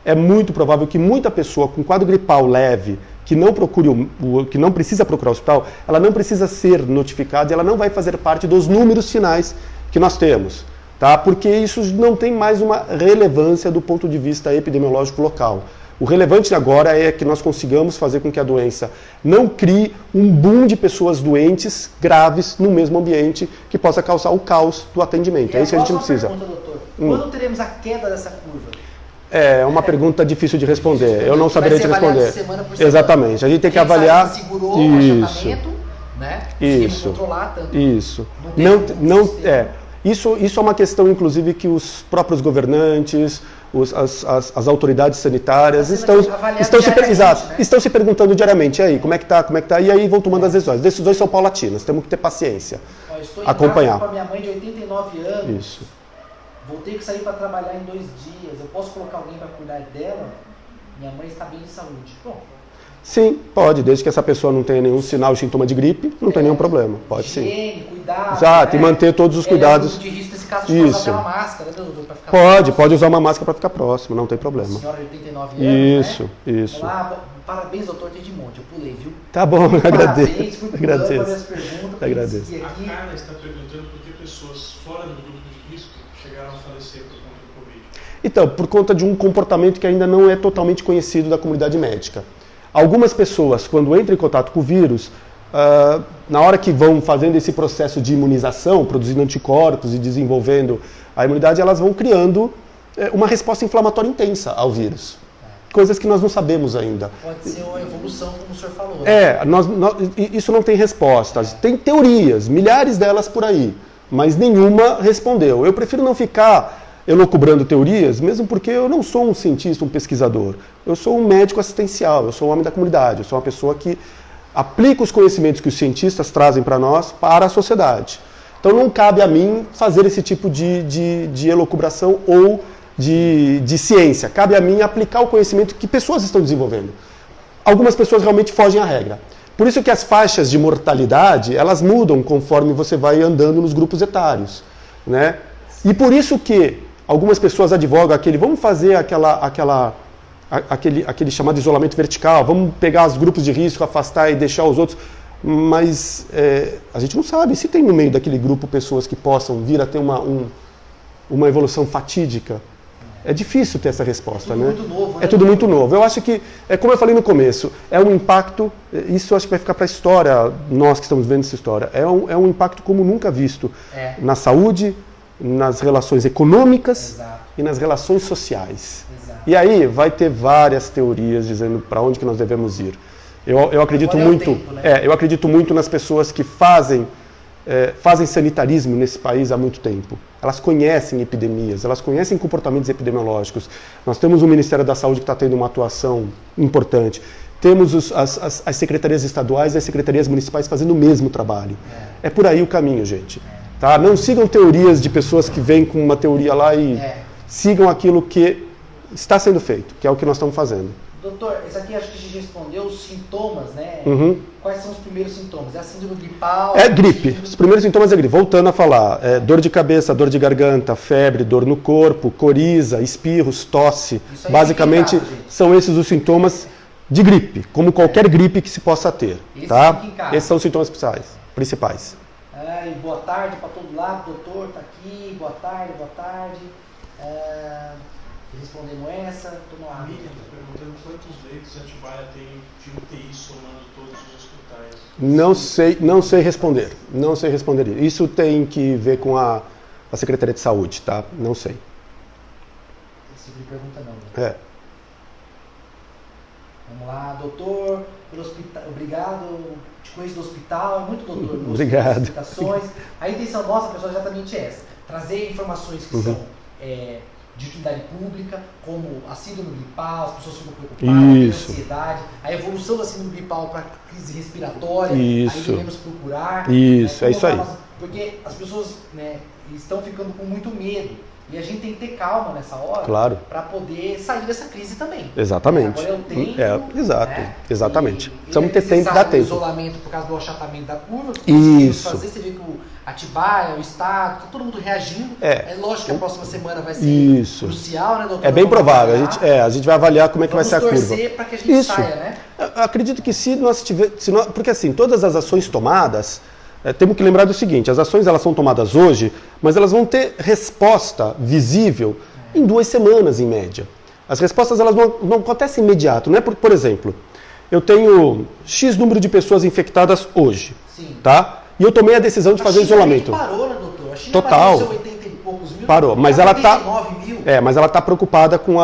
é muito provável que muita pessoa com quadro gripal leve, que não precisa procurar o hospital, ela não precisa ser notificada e ela não vai fazer parte dos números finais que nós temos. Tá? Porque isso não tem mais uma relevância do ponto de vista epidemiológico local. O relevante agora é que nós consigamos fazer com que a doença não crie um boom de pessoas doentes graves no mesmo ambiente que possa causar o caos do atendimento. É isso que a gente não precisa. Pergunta, doutor. Quando teremos a queda dessa curva? É uma pergunta difícil de responder. Eu não saberia te responder. Semana por semana. Exatamente. A gente tem que avaliar. Segurou o achatamento, né? Isso. Controlar tanto. Isso. Isso é uma questão, inclusive, que os próprios governantes, as autoridades sanitárias estão se perguntando diariamente. E aí, como é que tá? E aí vão tomando as decisões. Decisões são paulatinas, temos que ter paciência. Estou acompanhar. Com a minha mãe de 89 anos. Isso. Vou ter que sair para trabalhar em 2 dias. Eu posso colocar alguém para cuidar dela? Minha mãe está bem de saúde. Bom. Sim, pode, desde que essa pessoa não tenha nenhum sinal ou sintoma de gripe, não tem nenhum problema. Pode sim. Cuidado. Exato, e manter todos os cuidados. De risco nesse caso de usar uma máscara, né, doutor, pra ficar pode usar uma máscara para ficar próximo, não tem problema. Senhora de 89 anos, Isso. Olá, parabéns, doutor, tem de monte, eu pulei, viu? Tá bom, agradeço. Agradeço. Agradeço. A Carla está perguntando por que pessoas fora do grupo de risco chegaram a falecer por conta do Covid. Então, por conta de um comportamento que ainda não é totalmente conhecido da comunidade médica. Algumas pessoas, quando entram em contato com o vírus, na hora que vão fazendo esse processo de imunização, produzindo anticorpos e desenvolvendo a imunidade, elas vão criando uma resposta inflamatória intensa ao vírus. Coisas que nós não sabemos ainda. Pode ser uma evolução, como o senhor falou. Né? Isso não tem respostas. Tem teorias, milhares delas por aí, mas nenhuma respondeu. Eu prefiro não ficar elucubrando teorias, mesmo porque eu não sou um cientista, um pesquisador. Eu sou um médico assistencial, eu sou um homem da comunidade, eu sou uma pessoa que aplica os conhecimentos que os cientistas trazem para nós para a sociedade. Então não cabe a mim fazer esse tipo de elucubração ou de ciência. Cabe a mim aplicar o conhecimento que pessoas estão desenvolvendo. Algumas pessoas realmente fogem à regra. Por isso que as faixas de mortalidade, elas mudam conforme você vai andando nos grupos etários, né? E por isso que algumas pessoas advogam vamos fazer aquele chamado isolamento vertical, vamos pegar os grupos de risco, afastar e deixar os outros, mas a gente não sabe se tem no meio daquele grupo pessoas que possam vir a ter uma evolução fatídica. É difícil ter essa resposta, né? Muito novo, né? É tudo muito novo. Eu acho que, como eu falei no começo, é um impacto, isso eu acho que vai ficar para a história, nós que estamos vendo essa história, é um impacto como nunca visto na saúde, nas relações econômicas e nas relações sociais. Exato. E aí vai ter várias teorias dizendo para onde que nós devemos ir. Eu acredito muito, tempo, né? Eu acredito muito nas pessoas que fazem sanitarismo nesse país há muito tempo. Elas conhecem epidemias, elas conhecem comportamentos epidemiológicos. Nós temos o Ministério da Saúde que está tendo uma atuação importante. Temos as secretarias estaduais e as secretarias municipais fazendo o mesmo trabalho. É por aí o caminho, gente. Tá? Não sigam teorias de pessoas que vêm com uma teoria lá e sigam aquilo que está sendo feito, que é o que nós estamos fazendo. Doutor, esse aqui acho que a gente respondeu os sintomas, né? Uhum. Quais são os primeiros sintomas? É a síndrome gripal? É gripe. Os primeiros sintomas é gripe. Voltando a falar, dor de cabeça, dor de garganta, febre, dor no corpo, coriza, espirros, tosse. Basicamente, são esses os sintomas de gripe, como qualquer gripe que se possa ter. Tá? Esses são os sintomas principais. E boa tarde para todo lado, doutor, tá aqui, boa tarde, boa tarde. Respondendo essa, tô no ar. Miriam está perguntando quantos leitos Atibaia tem de UTI somando todos os hospitais. Não sei responder. Não sei responder isso. Isso tem que ver com a Secretaria de Saúde, tá? Não sei. Esse tipo de pergunta não. Né? Vamos lá, doutor, pelo hospital, obrigado. Te conheço do hospital, é muito doutor. Obrigado. A intenção nossa, pessoal, é exatamente essa: trazer informações que são de utilidade pública, como a síndrome gripal, as pessoas ficam preocupadas, a ansiedade, a evolução da síndrome gripal para crise respiratória, aí devemos procurar. Isso, é isso aí. Porque as pessoas, né, estão ficando com muito medo. E a gente tem que ter calma nessa hora, claro, para poder sair dessa crise também. Exatamente. Agora é o tempo, exatamente. Precisamos ter tempo, dá tempo. Isolamento por causa do achatamento da curva. Isso. Fazer, você vê que o Atibaia, o Estado, tá todo mundo reagindo. É lógico que a próxima semana vai ser crucial, né, doutor? É bem provável. A gente vai avaliar como é que vai ser a curva. Vamos torcer para que a gente saia, né? Eu acredito que se nós tivermos... Porque assim, todas as ações tomadas... temos que lembrar do seguinte, as ações elas são tomadas hoje, mas elas vão ter resposta visível em 2 semanas, em média. As respostas elas não acontecem imediato, não é por exemplo, eu tenho X número de pessoas infectadas hoje, tá? E eu tomei a decisão de fazer isolamento. Parou, né, doutor? A China total. 80 e poucos mil. Parou, mas ela está preocupada com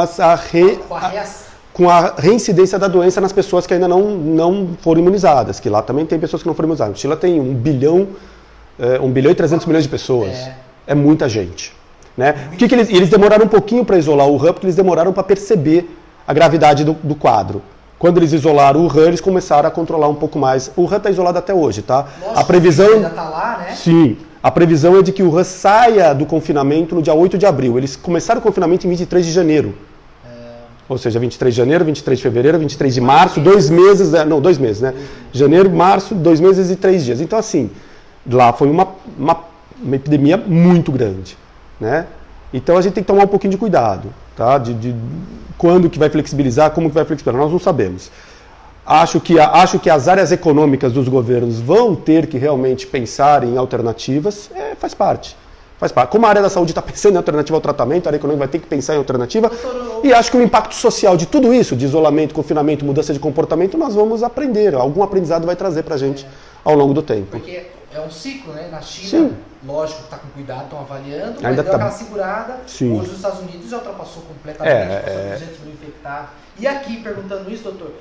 com a reincidência da doença nas pessoas que ainda não foram imunizadas, que lá também tem pessoas que não foram imunizadas. O Chile tem 1 bilhão e 300 milhões de pessoas. É muita gente. Né? Eles demoraram um pouquinho para isolar o Wuhan, porque eles demoraram para perceber a gravidade do quadro. Quando eles isolaram o Wuhan, eles começaram a controlar um pouco mais. O Wuhan está isolado até hoje, tá? Lógico, a previsão ainda tá lá, né? Sim. A previsão é de que o Wuhan saia do confinamento no dia 8 de abril. Eles começaram o confinamento em 23 de janeiro. Ou seja, 23 de janeiro, 23 de fevereiro, 23 de março, 2 meses, não, 2 meses, né? Janeiro, março, 2 meses e 3 dias. Então, assim, lá foi uma epidemia muito grande, né? Então, a gente tem que tomar um pouquinho de cuidado, tá? De quando que vai flexibilizar, como que vai flexibilizar, nós não sabemos. Acho que as áreas econômicas dos governos vão ter que realmente pensar em alternativas, faz parte. Como a área da saúde está pensando em alternativa ao tratamento, a área econômica vai ter que pensar em alternativa. E acho que o impacto social de tudo isso, de isolamento, confinamento, mudança de comportamento, nós vamos aprender. Algum aprendizado vai trazer para a gente ao longo do tempo. Porque é um ciclo, né? Na China, lógico que está com cuidado, estão avaliando, mas ainda deu aquela segurada. Sim. Hoje os Estados Unidos já ultrapassou completamente, passou 200 mil infectados. E aqui, perguntando isso, doutor,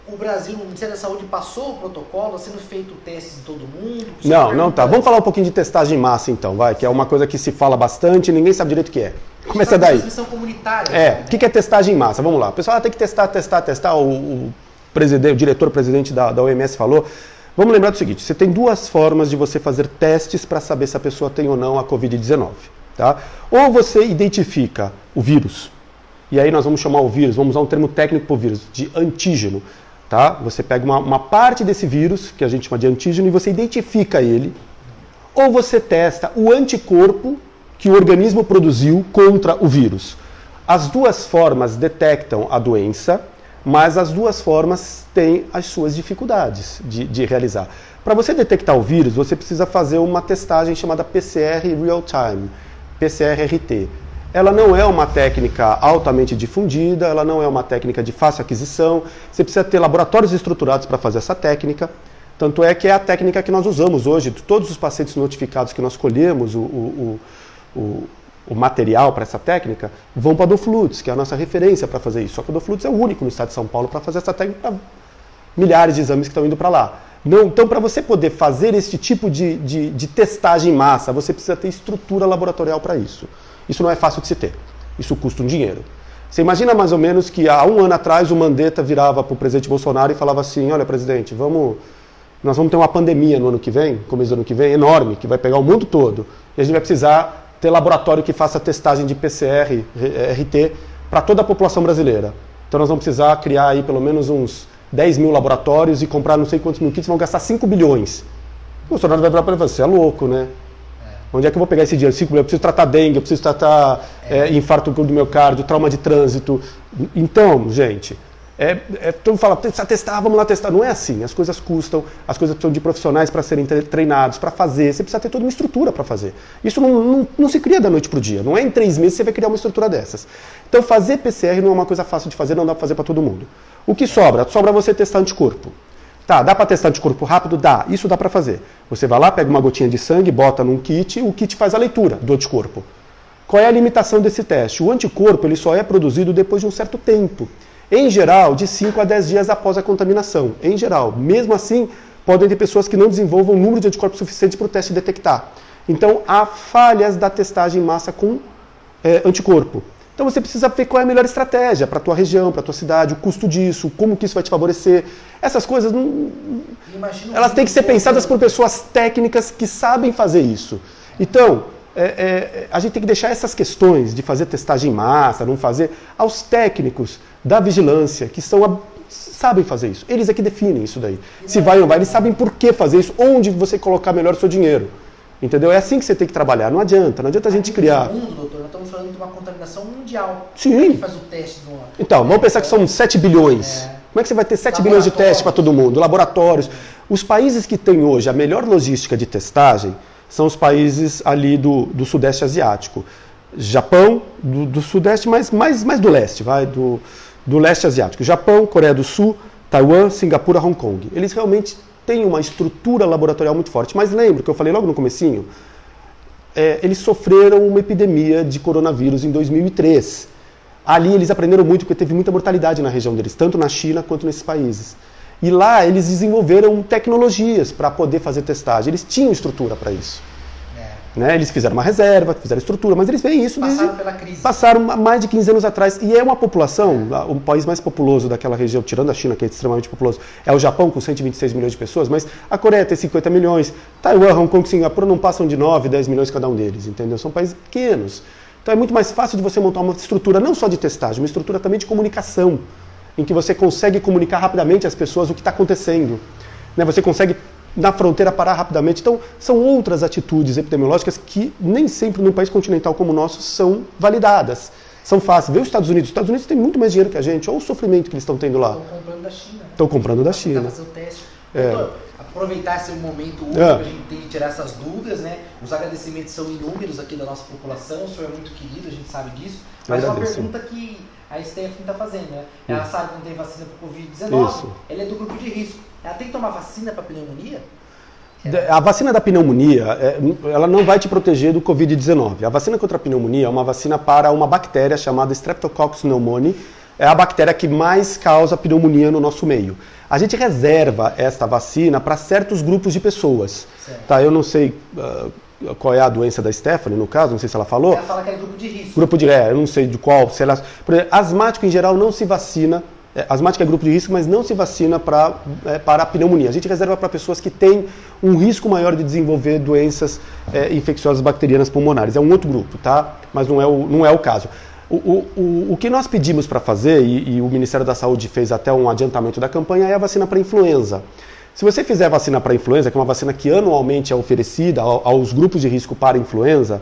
o Brasil, o Ministério da Saúde passou o protocolo, sendo feito testes em todo mundo? Não tá. Vamos falar um pouquinho de testagem em massa então, que é uma coisa que se fala bastante e ninguém sabe direito o que é. Começa daí. Transmissão comunitária. O que é testagem em massa? Vamos lá. O pessoal tem que testar. O diretor-presidente da OMS falou. Vamos lembrar do seguinte, você tem 2 formas de você fazer testes para saber se a pessoa tem ou não a Covid-19. Tá? Ou você identifica o vírus, e aí nós vamos chamar o vírus, vamos usar um termo técnico para o vírus, de antígeno. Tá? Você pega uma parte desse vírus, que a gente chama de antígeno, e você identifica ele, ou você testa o anticorpo que o organismo produziu contra o vírus. As 2 formas detectam a doença, mas as 2 formas têm as suas dificuldades de realizar. Para você detectar o vírus, você precisa fazer uma testagem chamada PCR Real Time, PCR-RT. Ela não é uma técnica altamente difundida, ela não é uma técnica de fácil aquisição, você precisa ter laboratórios estruturados para fazer essa técnica, tanto é que é a técnica que nós usamos hoje. Todos os pacientes notificados que nós colhemos o material para essa técnica vão para a Dofluts, que é a nossa referência para fazer isso. Só que a Dofluts é o único no estado de São Paulo para fazer essa técnica para milhares de exames que estão indo para lá. Então, para você poder fazer esse tipo de testagem em massa, você precisa ter estrutura laboratorial para isso. Isso não é fácil de se ter. Isso custa um dinheiro. Você imagina mais ou menos que há 1 ano atrás o Mandetta virava para o presidente Bolsonaro e falava assim, olha, presidente, nós vamos ter uma pandemia no ano que vem, começo do ano que vem, enorme, que vai pegar o mundo todo. E a gente vai precisar ter laboratório que faça testagem de PCR, RT, para toda a população brasileira. Então nós vamos precisar criar aí pelo menos uns 10 mil laboratórios e comprar não sei quantos mil kits, vão gastar 5 bilhões. O Bolsonaro vai virar para ele e falar, você é louco, né? Onde é que eu vou pegar esse dinheiro? 5 bilhões, eu preciso tratar dengue, eu preciso tratar infarto do miocárdio, trauma de trânsito. Então, gente, todo mundo fala, precisa testar, vamos lá testar. Não é assim, as coisas custam, as coisas precisam de profissionais para serem treinados, para fazer, você precisa ter toda uma estrutura para fazer. Isso não se cria da noite para o dia, não é em 3 meses que você vai criar uma estrutura dessas. Então fazer PCR não é uma coisa fácil de fazer, não dá para fazer para todo mundo. O que sobra? Sobra você testar anticorpo. Tá, dá para testar anticorpo rápido? Dá, isso dá para fazer. Você vai lá, pega uma gotinha de sangue, bota num kit, o kit faz a leitura do anticorpo. Qual é a limitação desse teste? O anticorpo ele só é produzido depois de um certo tempo. Em geral, de 5 a 10 dias após a contaminação. Em geral. Mesmo assim, podem ter pessoas que não desenvolvam um número de anticorpos suficiente para o teste detectar. Então, há falhas da testagem em massa com anticorpo. Então, você precisa ver qual é a melhor estratégia para a tua região, para a tua cidade, o custo disso, como que isso vai te favorecer. Essas coisas, elas têm que ser pensadas por pessoas técnicas que sabem fazer isso. Então, a gente tem que deixar essas questões de fazer testagem em massa, não fazer, aos técnicos da vigilância, que sabem fazer isso. Eles é que definem isso daí. Se vai ou não vai, eles sabem por que fazer isso, onde você colocar melhor o seu dinheiro. Entendeu? É assim que você tem que trabalhar. Não adianta a gente criar... No mundo, doutor, nós estamos falando de uma contaminação mundial. Sim. Como é que faz o teste? Então, vamos pensar que são 7 bilhões. Como é que você vai ter 7 bilhões de testes para todo mundo? Laboratórios. Os países que têm hoje a melhor logística de testagem são os países ali do Sudeste Asiático. Japão, do Sudeste, mais do Leste, do Leste Asiático. Japão, Coreia do Sul, Taiwan, Singapura, Hong Kong. Eles realmente têm uma estrutura laboratorial muito forte. Mas lembra que eu falei logo no comecinho? Eles sofreram uma epidemia de coronavírus em 2003. Ali eles aprenderam muito porque teve muita mortalidade na região deles, tanto na China quanto nesses países. E lá eles desenvolveram tecnologias para poder fazer testagem. Eles tinham estrutura para isso. Né? Eles fizeram uma reserva, fizeram estrutura, mas eles veem isso Passaram pela crise. Passaram mais de 15 anos atrás. E é uma população, o país mais populoso daquela região, tirando a China, que é extremamente populoso, é o Japão, com 126 milhões de pessoas, mas a Coreia tem 50 milhões, Taiwan, Hong Kong, Singapura não passam de 9, 10 milhões cada um deles, entendeu? São países pequenos. Então é muito mais fácil de você montar uma estrutura, não só de testagem, uma estrutura também de comunicação, em que você consegue comunicar rapidamente às pessoas o que está acontecendo. Né? Você consegue, na fronteira, parar rapidamente. Então, são outras atitudes epidemiológicas que nem sempre num país continental como o nosso são validadas. São fáceis. Vê os Estados Unidos. Os Estados Unidos têm muito mais dinheiro que a gente. Olha o sofrimento que eles estão tendo lá. Estão comprando da China. Estão comprando da China. Fazer o teste. Doutor, aproveitar esse momento único para a gente ter que tirar essas dúvidas, né? Os agradecimentos são inúmeros aqui da nossa população. O senhor é muito querido, a gente sabe disso. Mas uma pergunta que a Stephanie está fazendo, né? Ela sabe que não tem vacina para o Covid-19. Ela é do grupo de risco. Ela tem que tomar vacina para pneumonia? A vacina da pneumonia, ela não vai te proteger do Covid-19. A vacina contra a pneumonia é uma vacina para uma bactéria chamada Streptococcus pneumoniae. É a bactéria que mais causa pneumonia no nosso meio. A gente reserva esta vacina para certos grupos de pessoas. Tá, eu não sei qual é a doença da Stephanie, no caso, não sei se ela falou. Ela fala que é grupo de risco. Eu não sei de qual. Se ela, por exemplo, asmático em geral não se vacina. Asmático é grupo de risco, mas não se vacina para a pneumonia. A gente reserva para pessoas que têm um risco maior de desenvolver doenças infecciosas bacterianas pulmonares. É um outro grupo, tá? Mas não é o caso. O que nós pedimos para fazer, e o Ministério da Saúde fez até um adiantamento da campanha, é a vacina para influenza. Se você fizer a vacina para influenza, que é uma vacina que anualmente é oferecida aos grupos de risco para influenza,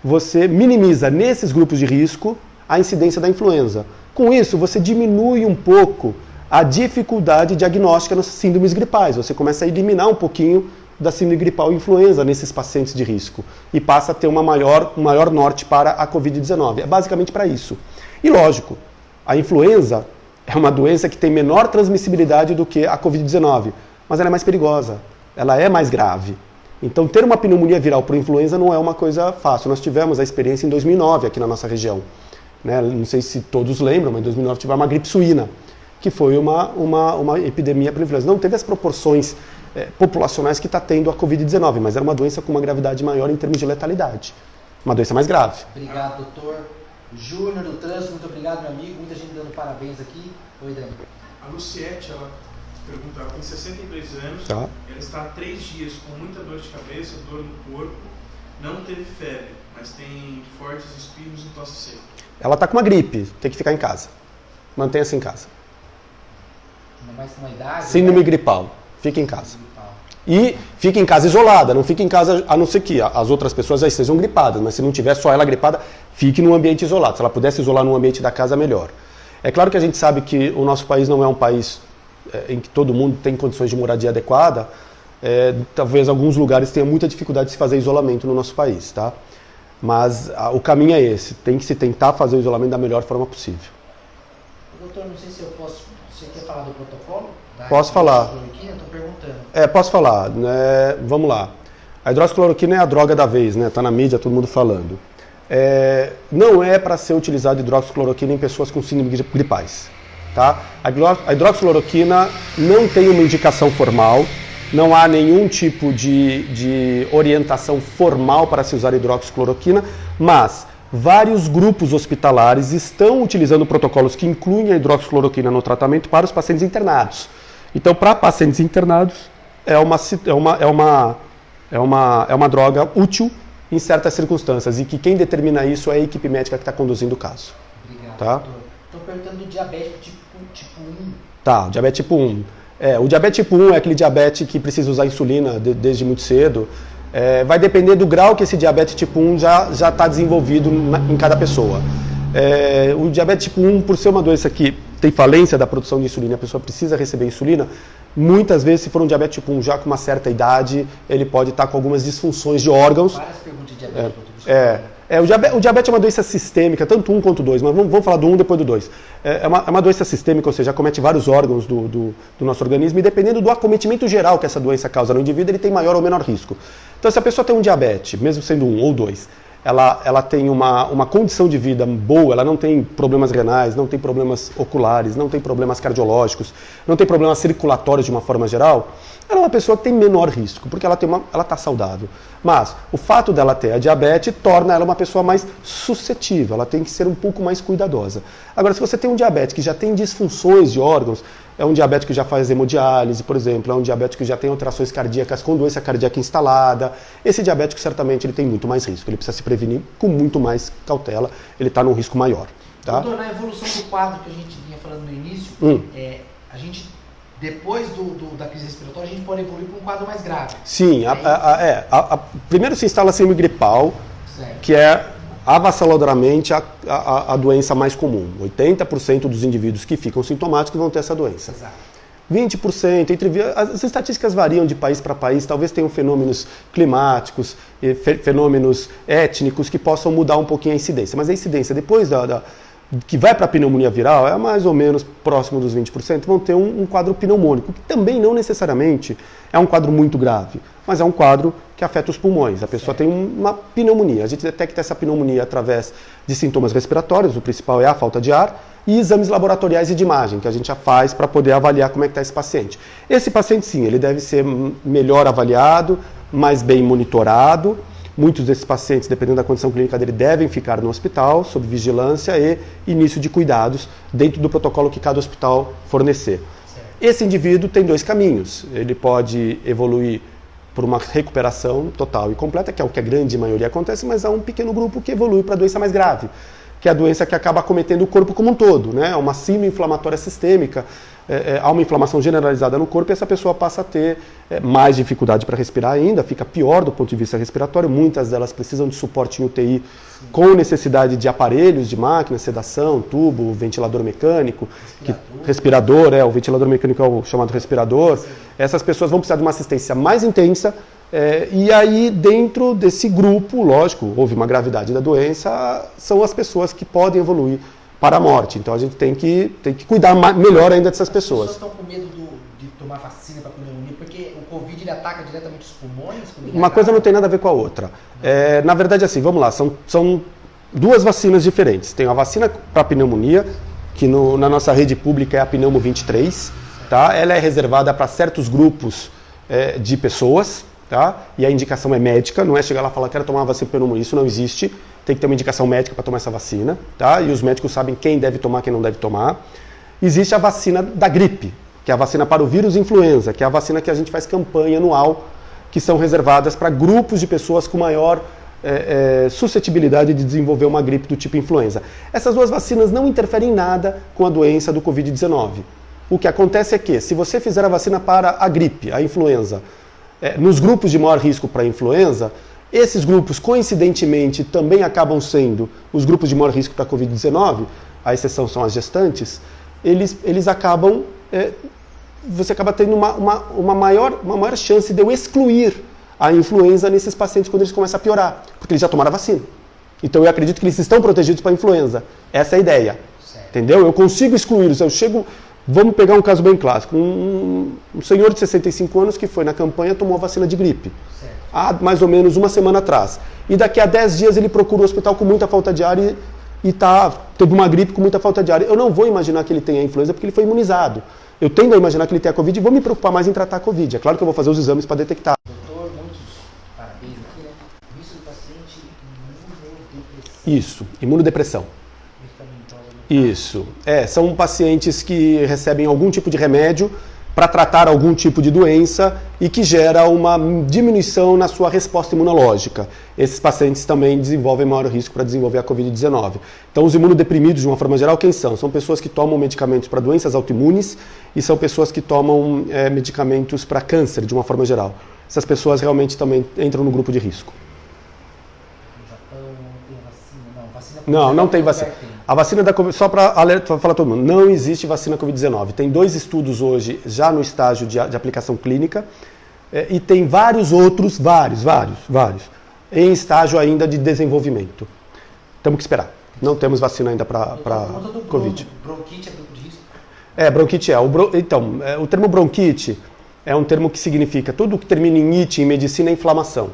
você minimiza nesses grupos de risco a incidência da influenza. Com isso, você diminui um pouco a dificuldade diagnóstica nas síndromes gripais. Você começa a eliminar um pouquinho da síndrome gripal e influenza nesses pacientes de risco e passa a ter um maior norte para a Covid-19. É basicamente para isso. E lógico, a influenza é uma doença que tem menor transmissibilidade do que a Covid-19, mas ela é mais perigosa, ela é mais grave. Então, ter uma pneumonia viral por influenza não é uma coisa fácil. Nós tivemos a experiência em 2009 aqui na nossa região. Né? Não sei se todos lembram, mas em 2009 tivemos uma gripe suína, que foi uma epidemia por influenza. Não teve as proporções populacionais que está tendo a Covid-19, mas era uma doença com uma gravidade maior em termos de letalidade. Uma doença mais grave. Obrigado, doutor. Júnior do Trânsito, muito obrigado, meu amigo. Muita gente dando parabéns aqui. Oi, Dani. A Luciete, ela pergunta, ela tem 62 anos, Tá. ela está há 3 dias com muita dor de cabeça, dor no corpo, não teve febre, mas tem fortes espirros e tosse seca. Ela está com uma gripe, tem que ficar em casa. mantenha-se em casa. Mais uma idade, Síndrome gripal, fique em casa. E fique em casa isolada, não fique em casa, a não ser que as outras pessoas já estejam gripadas, mas se não tiver só ela gripada, fique num ambiente isolado. Se ela pudesse isolar num ambiente da casa, melhor. É claro que a gente sabe que o nosso país não é um país em que todo mundo tem condições de moradia adequada. Talvez alguns lugares tenham muita dificuldade de se fazer isolamento no nosso país, tá? Mas o caminho é esse, tem que se tentar fazer o isolamento da melhor forma possível. Doutor, não sei se eu posso, você quer falar do protocolo? Posso falar. Estou perguntando. Posso falar, né? Vamos lá. A hidroxicloroquina é a droga da vez, né? Tá na mídia, todo mundo falando. Não é para ser utilizado hidroxicloroquina em pessoas com síndrome gripais, tá? A hidroxicloroquina não tem uma indicação formal, não há nenhum tipo de orientação formal para se usar hidroxicloroquina, mas vários grupos hospitalares estão utilizando protocolos que incluem a hidroxicloroquina no tratamento para os pacientes internados. Então, para pacientes internados, é uma droga útil em certas circunstâncias e que quem determina isso é a equipe médica que está conduzindo o caso. Obrigado, tá? doutor. Estou perguntando do diabético tipo 1. Tá, o diabetes tipo 1. O diabetes tipo 1 é aquele diabetes que precisa usar insulina desde muito cedo. Vai depender do grau que esse diabetes tipo 1 já está desenvolvido em cada pessoa. O diabetes tipo 1, por ser uma doença que tem falência da produção de insulina, a pessoa precisa receber insulina, muitas vezes, se for um diabetes tipo 1 já com uma certa idade, ele pode estar com algumas disfunções de órgãos. Várias perguntas de diabetes. O diabetes é uma doença sistêmica, tanto 1 quanto 2, mas vamos falar do 1 depois do 2. É uma doença sistêmica, ou seja, acomete vários órgãos do nosso organismo e dependendo do acometimento geral que essa doença causa no indivíduo, ele tem maior ou menor risco. Então, se a pessoa tem um diabetes, mesmo sendo 1 ou 2, ela tem uma condição de vida boa, ela não tem problemas renais, não tem problemas oculares, não tem problemas cardiológicos, não tem problemas circulatórios de uma forma geral, ela é uma pessoa que tem menor risco, porque ela está saudável. Mas o fato dela ter a diabetes torna ela uma pessoa mais suscetível, ela tem que ser um pouco mais cuidadosa. Agora, se você tem um diabetes que já tem disfunções de órgãos, é um diabetes que já faz hemodiálise, por exemplo, é um diabetes que já tem alterações cardíacas com doença cardíaca instalada, esse diabético certamente ele tem muito mais risco, ele precisa se prevenir com muito mais cautela, ele está num risco maior. Tá? Doutor, na evolução do quadro que a gente vinha falando no início, a gente, depois da crise respiratória, a gente pode evoluir para um quadro mais grave. Sim, primeiro se instala a síndrome gripal, certo, que é avassaladoramente a doença mais comum. 80% dos indivíduos que ficam sintomáticos vão ter essa doença. Exato. 20%, as estatísticas variam de país para país, talvez tenham fenômenos climáticos, fenômenos étnicos que possam mudar um pouquinho a incidência. Mas a incidência depois que vai para a pneumonia viral é mais ou menos próximo dos 20%, vão ter um quadro pneumônico, que também não necessariamente é um quadro muito grave, mas é um quadro que afeta os pulmões. A pessoa tem uma pneumonia. A gente detecta essa pneumonia através de sintomas respiratórios, o principal é a falta de ar, e exames laboratoriais e de imagem, que a gente já faz para poder avaliar como é que está esse paciente. Esse paciente, sim, ele deve ser melhor avaliado, mais bem monitorado. Muitos desses pacientes, dependendo da condição clínica dele, devem ficar no hospital, sob vigilância e início de cuidados dentro do protocolo que cada hospital fornecer. Certo. Esse indivíduo tem dois caminhos. Ele pode evoluir por uma recuperação total e completa, que é o que a grande maioria acontece, mas há um pequeno grupo que evolui para a doença mais grave, que é a doença que acaba acometendo o corpo como um todo, né? Uma síndrome inflamatória sistêmica, há uma inflamação generalizada no corpo e essa pessoa passa a ter mais dificuldade para respirar ainda, fica pior do ponto de vista respiratório, muitas delas precisam de suporte em UTI com necessidade de aparelhos, de máquinas, sedação, tubo, ventilador mecânico, respirador, o ventilador mecânico é o chamado respirador. Essas pessoas vão precisar de uma assistência mais intensa. E aí, dentro desse grupo, lógico, houve uma gravidade da doença, são as pessoas que podem evoluir para a morte. Então a gente tem que cuidar melhor ainda dessas pessoas. As pessoas estão com medo de tomar vacina para pneumonia, porque o Covid ele ataca diretamente os pulmões? Uma coisa não tem nada a ver com a outra. Na verdade, assim, vamos lá, são duas vacinas diferentes. Tem a vacina para pneumonia, que na nossa rede pública é a Pneumo 23, tá? Ela é reservada para certos grupos de pessoas. Tá? E a indicação é médica, não é chegar lá e falar quero tomar uma vacina para pneumonia, isso não existe, tem que ter uma indicação médica para tomar essa vacina, tá? E os médicos sabem quem deve tomar, quem não deve tomar. Existe a vacina da gripe, que é a vacina para o vírus influenza, que é a vacina que a gente faz campanha anual, que são reservadas para grupos de pessoas com maior suscetibilidade de desenvolver uma gripe do tipo influenza. Essas duas vacinas não interferem em nada com a doença do Covid-19. O que acontece é que, se você fizer a vacina para a gripe, a influenza, nos grupos de maior risco para a influenza, esses grupos, coincidentemente, também acabam sendo os grupos de maior risco para a Covid-19, a exceção são as gestantes, eles acabam, você acaba tendo uma maior chance de eu excluir a influenza nesses pacientes quando eles começam a piorar, porque eles já tomaram a vacina. Então eu acredito que eles estão protegidos para a influenza. Essa é a ideia. Certo. Entendeu? Eu consigo excluí-los. Vamos pegar um caso bem clássico. Um senhor de 65 anos que foi na campanha tomou a vacina de gripe. Certo. Há mais ou menos uma semana atrás. E daqui a 10 dias ele procura o hospital com muita falta de ar e teve uma gripe com muita falta de ar. Eu não vou imaginar que ele tenha a influenza porque ele foi imunizado. Eu tendo a imaginar que ele tem a Covid e vou me preocupar mais em tratar a Covid. É claro que eu vou fazer os exames para detectar. Doutor, muitos parabéns aqui, né? Isso do paciente imunodepressão. Isso, imunodepressão. Isso. São pacientes que recebem algum tipo de remédio para tratar algum tipo de doença e que gera uma diminuição na sua resposta imunológica. Esses pacientes também desenvolvem maior risco para desenvolver a Covid-19. Então, os imunodeprimidos, de uma forma geral, quem são? São pessoas que tomam medicamentos para doenças autoimunes e são pessoas que tomam medicamentos para câncer, de uma forma geral. Essas pessoas realmente também entram no grupo de risco. No Japão não tem vacina? Não, não tem vacina. A vacina da Covid, só para falar todo mundo, não existe vacina Covid-19. Tem 2 estudos hoje já no estágio de aplicação clínica e tem vários outros, vários, em estágio ainda de desenvolvimento. Temos que esperar. Não temos vacina ainda para Covid. Bronquite é grupo de risco? Bronquite é. O termo bronquite é um termo que significa tudo que termina em ite em medicina é inflamação.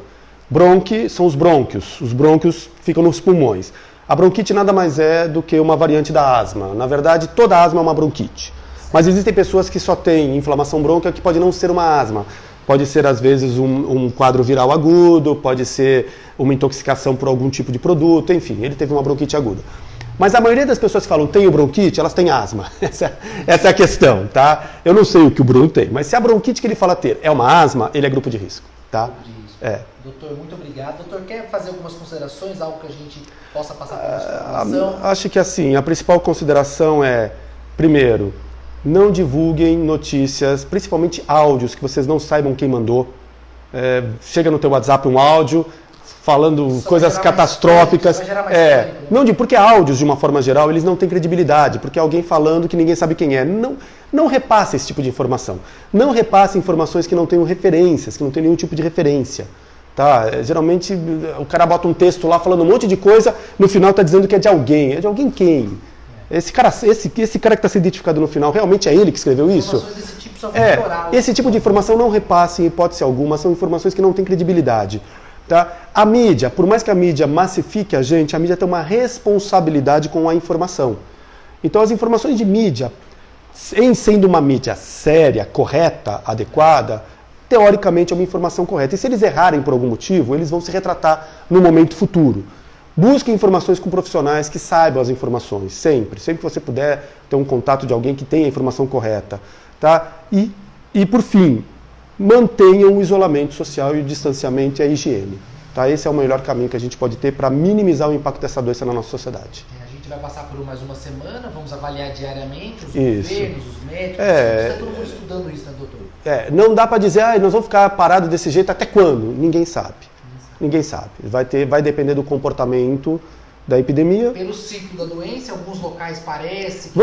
Bronque são os brônquios ficam nos pulmões. A bronquite nada mais é do que uma variante da asma. Na verdade, toda asma é uma bronquite. Mas existem pessoas que só têm inflamação brônquica que pode não ser uma asma. Pode ser, às vezes, um quadro viral agudo, pode ser uma intoxicação por algum tipo de produto, enfim, ele teve uma bronquite aguda. Mas a maioria das pessoas que falam tenho bronquite, elas têm asma. Essa é a questão, tá? Eu não sei o que o Bruno tem, mas se a bronquite que ele fala ter é uma asma, ele é grupo de risco, tá? Doutor, muito obrigado. Doutor, quer fazer algumas considerações, algo que a gente possa passar para a população? Acho que assim, a principal consideração é, primeiro, não divulguem notícias, principalmente áudios, que vocês não saibam quem mandou. Chega no teu WhatsApp um áudio falando coisas catastróficas. Porque áudios, de uma forma geral, eles não têm credibilidade, porque é alguém falando que ninguém sabe quem é. Não repasse esse tipo de informação. Não repasse informações que não tenham referências, que não tenham nenhum tipo de referência. Tá? Geralmente o cara bota um texto lá falando um monte de coisa, no final está dizendo que é de alguém. É de alguém quem? Esse cara que está sendo identificado no final, realmente é ele que escreveu isso? Desse tipo só vão piorar. Esse tipo de informação não repasse em hipótese alguma, são informações que não têm credibilidade. Tá? A mídia, por mais que a mídia massifique a mídia tem uma responsabilidade com a informação. Então as informações de mídia, em sendo uma mídia séria, correta, adequada, teoricamente é uma informação correta. E se eles errarem por algum motivo, eles vão se retratar no momento futuro. Busquem informações com profissionais que saibam as informações, sempre. Sempre que você puder ter um contato de alguém que tenha a informação correta. Tá? E por fim, mantenham o isolamento social e o distanciamento e a higiene. Tá? Esse é o melhor caminho que a gente pode ter para minimizar o impacto dessa doença na nossa sociedade. A gente vai passar por mais uma semana, vamos avaliar diariamente os governos, os médicos, está todo mundo estudando isso, né, doutor? Não dá para dizer, nós vamos ficar parados desse jeito até quando? Ninguém sabe. Ninguém sabe. Vai depender do comportamento da epidemia. Pelo ciclo da doença, em alguns locais parece que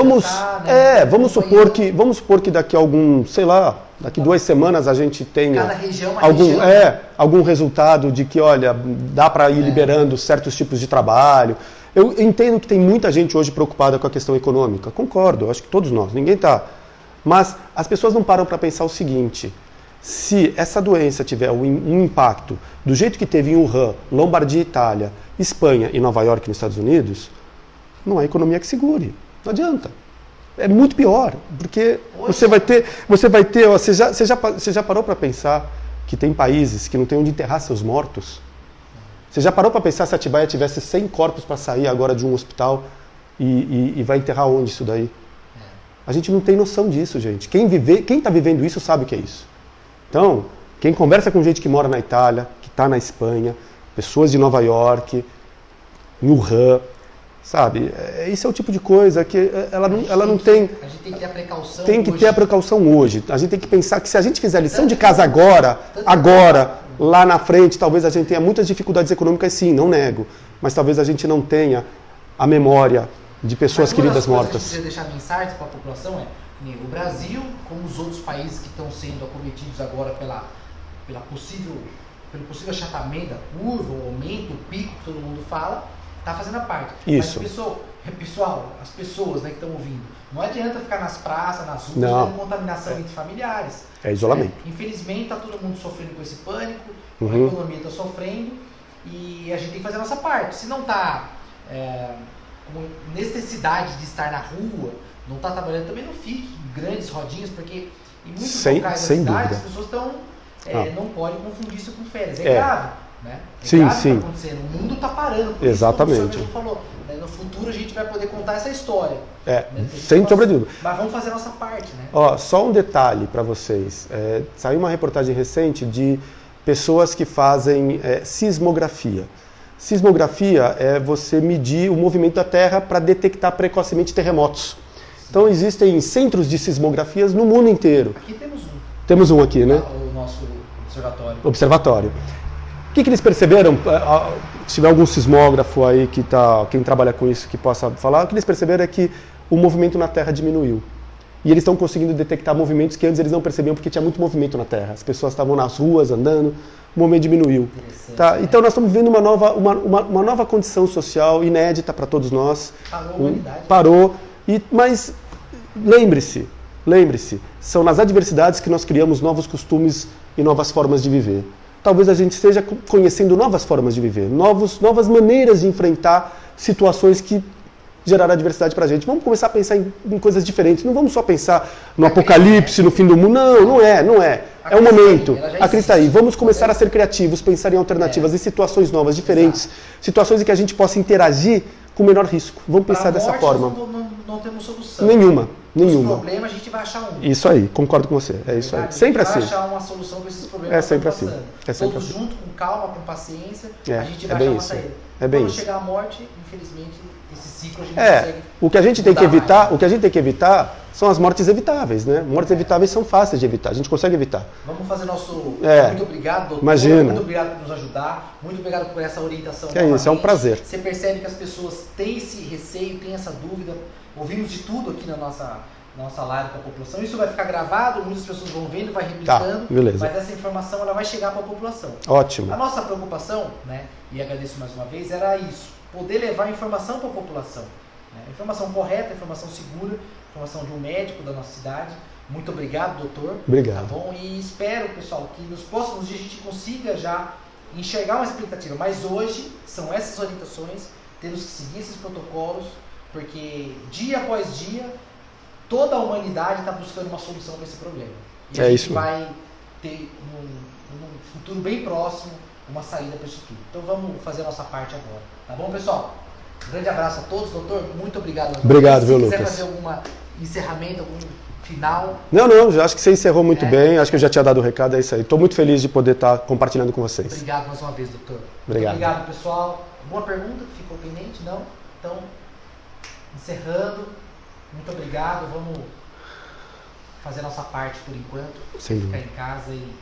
vamos supor que daqui daqui 2 semanas a gente tenha cada região, algum resultado de que, olha, dá para ir liberando certos tipos de trabalho. Eu entendo que tem muita gente hoje preocupada com a questão econômica. Concordo, acho que todos nós, ninguém está. Mas as pessoas não param para pensar o seguinte: se essa doença tiver um impacto do jeito que teve em Wuhan, Lombardia, Itália, Espanha e Nova York, nos Estados Unidos, não há economia que segure. Não adianta. É muito pior, porque você já parou para pensar que tem países que não têm onde enterrar seus mortos? Você já parou para pensar se Atibaia tivesse 100 corpos para sair agora de um hospital e vai enterrar onde isso daí? A gente não tem noção disso, gente. Quem está vivendo isso sabe o que é isso. Então, quem conversa com gente que mora na Itália, que está na Espanha, pessoas de Nova York, em Wuhan, sabe? Isso é o tipo de coisa que ela não tem... A gente tem que ter a precaução Tem que hoje. ter a precaução hoje. A gente tem que pensar que se a gente fizer a lição de casa agora, lá na frente, talvez a gente tenha muitas dificuldades econômicas, sim, não nego. Mas talvez a gente não tenha a memória de pessoas queridas mortas. O que eu deixar mensagem para a população é que o Brasil, como os outros países que estão sendo acometidos agora pelo possível achatamento da curva, o aumento, o pico que todo mundo fala, está fazendo a parte. Isso. Mas pessoal, as pessoas, né, que estão ouvindo, não adianta ficar nas praças, nas ruas, Não. tendo contaminação entre familiares. É isolamento. Infelizmente está todo mundo sofrendo com esse pânico, a Uhum. economia está sofrendo e a gente tem que fazer a nossa parte. Se não está com necessidade de estar na rua, não está trabalhando, também não fique em grandes rodinhas, porque em muitos locais da sem cidade dúvida. as pessoas estão, não podem confundir isso com férias. É É. grave, né? É Sim, grave o que sim. está acontecendo. O mundo está parando. Por Exatamente. Isso, como o senhor mesmo falou, né? No futuro a gente vai poder contar essa história. É, né? sem sombra de dúvida. Mas vamos fazer a nossa parte, né? Ó, só um detalhe para vocês. Saiu uma reportagem recente de pessoas que fazem sismografia. Sismografia é você medir o movimento da Terra para detectar precocemente terremotos. Então existem centros de sismografias no mundo inteiro. Aqui temos um. Temos um aqui, né? O nosso observatório. Observatório. O que eles perceberam? Se tiver algum sismógrafo aí quem trabalha com isso que possa falar, o que eles perceberam é que o movimento na Terra diminuiu. E eles estão conseguindo detectar movimentos que antes eles não percebiam porque tinha muito movimento na Terra. As pessoas estavam nas ruas andando, o movimento diminuiu. Tá? Né? Então nós estamos vivendo uma nova condição social inédita para todos nós. Parou a humanidade. Parou. Mas lembre-se, são nas adversidades que nós criamos novos costumes e novas formas de viver. Talvez a gente esteja conhecendo novas formas de viver, novas maneiras de enfrentar situações que geraram adversidade para a gente. Vamos começar a pensar em coisas diferentes. Não vamos só pensar no apocalipse, no fim do mundo. Não é. É o momento. A crise está aí. Vamos começar a ser criativos, pensar em alternativas, em situações novas, diferentes. Situações em que a gente possa interagir com o menor risco. Vamos pensar dessa forma. Não temos solução. Nenhuma. Os problemas a gente vai achar um. Isso aí, concordo com você. É isso aí. Sempre assim. A gente vai achar uma solução para esses problemas. É sempre assim. Todos juntos, com calma, com paciência, a gente vai achar uma saída. Quando chegar a morte, infelizmente, esse ciclo a gente consegue. O que a gente tem que evitar são as mortes evitáveis, né? Mortes evitáveis são fáceis de evitar, a gente consegue evitar. Vamos fazer nosso... Muito obrigado, doutor. Imagina. Muito obrigado por nos ajudar. Muito obrigado por essa orientação. É isso, é um prazer. Você percebe que as pessoas têm esse receio, têm essa dúvida. Ouvimos de tudo aqui na nossa live com a população. Isso vai ficar gravado, muitas pessoas vão vendo, vai replicando. Beleza. Mas essa informação ela vai chegar para a população. Ótimo. A nossa preocupação, né, e agradeço mais uma vez, era isso. Poder levar informação para a população. Né? Informação correta, informação segura, informação de um médico da nossa cidade. Muito obrigado, doutor. Obrigado. Tá bom? E espero, pessoal, que nos próximos dias a gente consiga já enxergar uma expectativa. Mas hoje são essas orientações, temos que seguir esses protocolos, porque dia após dia toda a humanidade está buscando uma solução para esse problema. E a gente vai ter, num futuro bem próximo, uma saída para isso tudo. Então vamos fazer a nossa parte agora. Tá bom, pessoal? Um grande abraço a todos, doutor. Muito obrigado. Obrigado, viu, Lucas? Se quiser fazer algum encerramento, algum final... Não, já acho que você encerrou muito bem. Acho que eu já tinha dado o recado, é isso aí. Estou muito feliz de poder estar compartilhando com vocês. Obrigado mais uma vez, doutor. Obrigado. Muito obrigado, pessoal. Boa pergunta, ficou pendente? Não? Então, encerrando. Muito obrigado. Vamos fazer a nossa parte por enquanto. Sem dúvida. Ficar em casa e